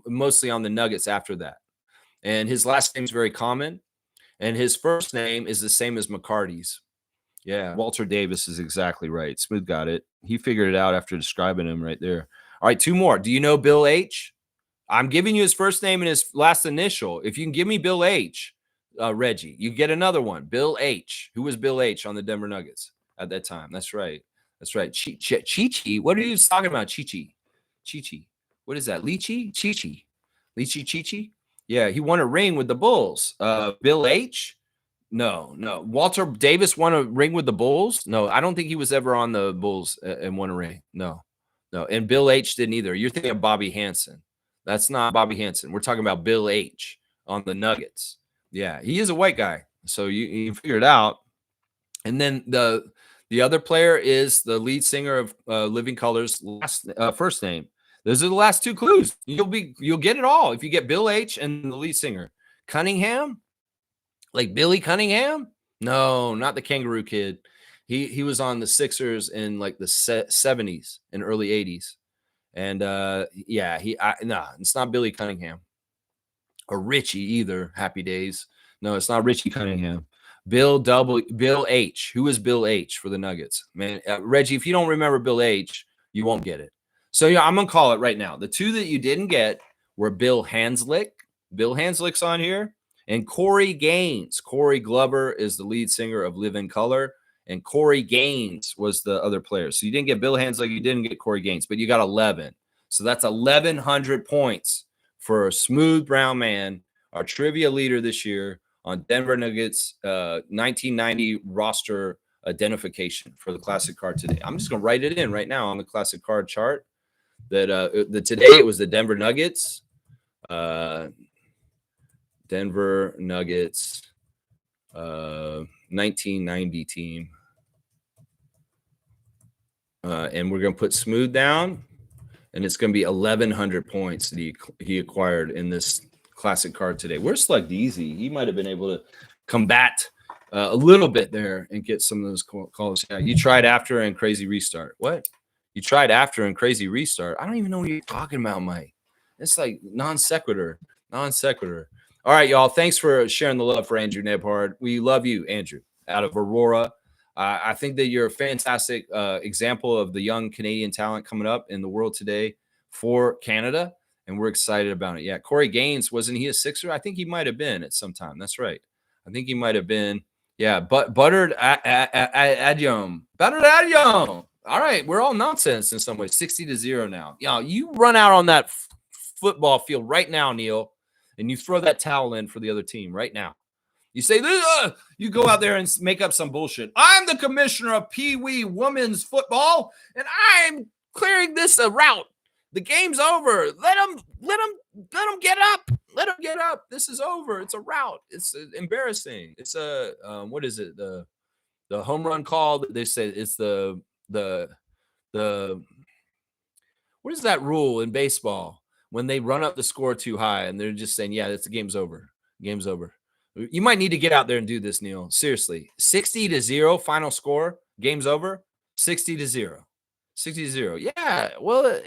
mostly on the Nuggets after that. And his last name is very common. And his first name is the same as McCarty's. Yeah, Walter Davis is exactly right. Smooth got it. He figured it out after describing him right there. All right, 2 more. Do you know Bill H.? I'm giving you his first name and his last initial. If you can give me Bill H., Reggie, you get another one. Bill H. Who was Bill H. on the Denver Nuggets at that time? That's right. Chi-Chi. What are you talking about, Chi-Chi? Chi-Chi. What is that? Lychee? Chi-Chi. Lychee Chi-Chi? Yeah, he won a ring with the Bulls. Bill H.? No. Walter Davis won a ring with the Bulls? No, I don't think he was ever on the Bulls and won a ring. No. And Bill H. didn't either. You're thinking of Bobby Hansen. That's not Bobby Hansen. We're talking about Bill H on the Nuggets. Yeah, he is a white guy. So you figure it out. And then the other player is the lead singer of Living Color's first name. Those are the last two clues. You'll get it all if you get Bill H and the lead singer. Cunningham, like Billy Cunningham? No, not the Kangaroo Kid. He was on the Sixers in like the 70s and early 80s. And yeah, it's not Billy Cunningham or Richie either. Happy Days. No, it's not Richie Cunningham. Bill H. Who is Bill H for the Nuggets? Man, Reggie, if you don't remember Bill H, you won't get it. So yeah, I'm gonna call it right now. The two that you didn't get were Bill Hanslick. Bill Hanslick's on here, and Corey Gaines. Corey Glover is the lead singer of Live in Color, and Corey Gaines was the other player. So you didn't get Bill Hanslick, you didn't get Corey Gaines, but you got 11. So that's 1,100 points for a Smooth Brown Man, our trivia leader this year on Denver Nuggets 1990 roster identification for the classic card today. I'm just going to write it in right now on the classic card chart that today it was the Denver Nuggets. Denver Nuggets 1990 team. And we're going to put Smooth down, and it's going to be 1,100 points that he acquired in this classic card today. Where's Slugged Easy? He might have been able to combat a little bit there and get some of those calls. Yeah, you tried after and crazy restart. What? You tried after and crazy restart? I don't even know what you're talking about, Mike. It's like non sequitur. Non sequitur. All right, y'all. Thanks for sharing the love for Andrew Nembhard. We love you, Andrew, out of Aurora. I think that you're a fantastic example of the young Canadian talent coming up in the world today for Canada, and we're excited about it. Yeah, Corey Gaines, wasn't he a Sixer? I think he might have been at some time. That's right. I think he might have been. Yeah, but Buttered Adium. Buttered Adium. All right, we're all nonsense in some way. 60-0 now. Yeah, you run out on that football field right now, Neil, and you throw that towel in for the other team right now. You say, you go out there and make up some bullshit. I'm the commissioner of Pee Wee women's football, and I'm clearing this route. The game's over. Let them get up. Let them get up. This is over. It's a route. It's embarrassing. It's a what is it? The home run call. They say it's the what is that rule in baseball when they run up the score too high and they're just saying, yeah, it's the game's over. Game's over. You might need to get out there and do this, Neil. Seriously. 60-0 final score. Game's over. 60-0. 60-0. Yeah. Well,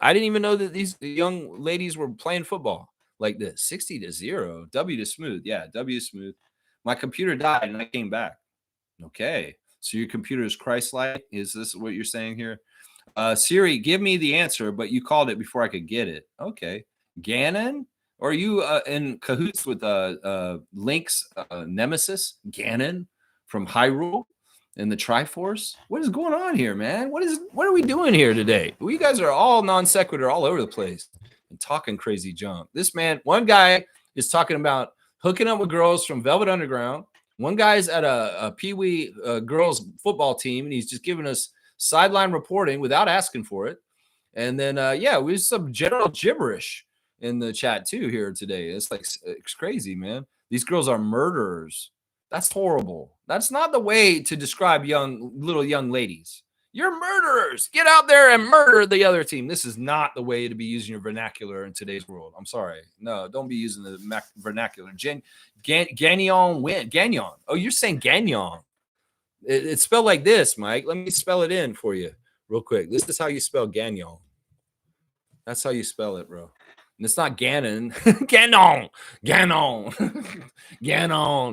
I didn't even know that these young ladies were playing football like this. 60-0. W to Smooth. Yeah, W Smooth. My computer died and I came back. Okay. So your computer is Christ-like? Is this what you're saying here? Siri, give me the answer, but you called it before I could get it. Okay. Gannon? Or are you in cahoots with Link's nemesis, Gannon from Hyrule and the Triforce? What is going on here, man? What are we doing here today? You guys are all non sequitur all over the place and talking crazy junk. This man, one guy is talking about hooking up with girls from Velvet Underground. One guy's at a Pee Wee girls football team, and he's just giving us sideline reporting without asking for it. And then, we have some general gibberish in the chat too here today. It's crazy, man. These girls are murderers. That's horrible. That's not the way to describe little young ladies. You're murderers. Get out there and murder the other team. This is not the way to be using your vernacular in today's world. I'm sorry. No, don't be using the vernacular. Gagnon win. Gagnon. Oh, you're saying Gagnon. It's spelled like this, Mike. Let me spell it in for you real quick. This is how you spell Gagnon. That's how you spell it, bro. And it's not Gannon. Gannon. Gannon.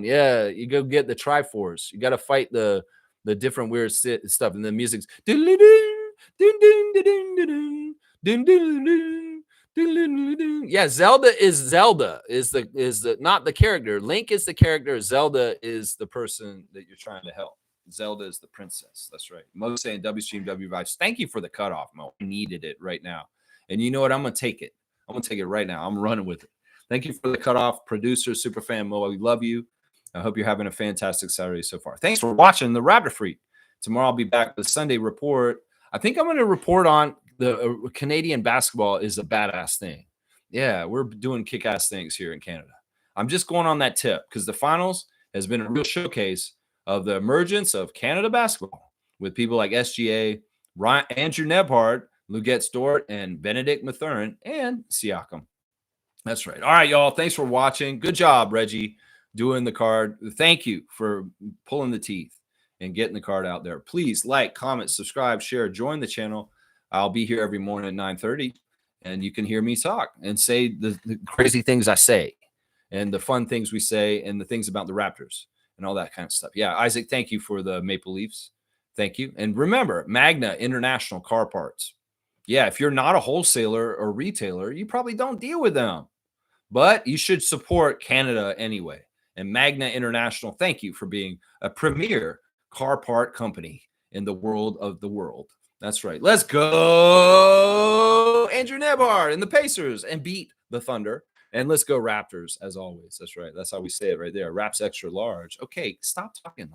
Yeah, you go get the Triforce. You got to fight the different weird stuff. And the music's yeah, Zelda is the not the character. Link is the character. Zelda is the person that you're trying to help. Zelda is the princess. That's right. Mo saying W Stream W Vibes. Thank you for the cutoff, Mo. I needed it right now. And you know what? I'm going to take it. I'm going to take it right now. I'm running with it. Thank you for the cutoff, producer, super fan Mo. We love you. I hope you're having a fantastic Saturday so far. Thanks for watching the Raptor Freak. Tomorrow I'll be back with Sunday report. I think I'm going to report on the Canadian basketball is a badass thing. Yeah, we're doing kick-ass things here in Canada. I'm just going on that tip because the finals has been a real showcase of the emergence of Canada basketball with people like SGA, Andrew Nembhard, Luguetz Dort, and Benedict Mathurin, and Siakam. That's right. All right, y'all. Thanks for watching. Good job, Reggie, doing the card. Thank you for pulling the teeth and getting the card out there. Please like, comment, subscribe, share, join the channel. I'll be here every morning at 9:30, and you can hear me talk and say the crazy things I say and the fun things we say and the things about the Raptors and all that kind of stuff. Yeah, Isaac, thank you for the Maple Leafs. Thank you. And remember, Magna International Car Parts. Yeah, if you're not a wholesaler or retailer, you probably don't deal with them. But you should support Canada anyway. And Magna International, thank you for being a premier car part company in the world of the world. That's right. Let's go, Andrew Nembhard and the Pacers, and beat the Thunder. And let's go Raptors, as always. That's right. That's how we say it right there. Raps extra large. Okay, stop talking.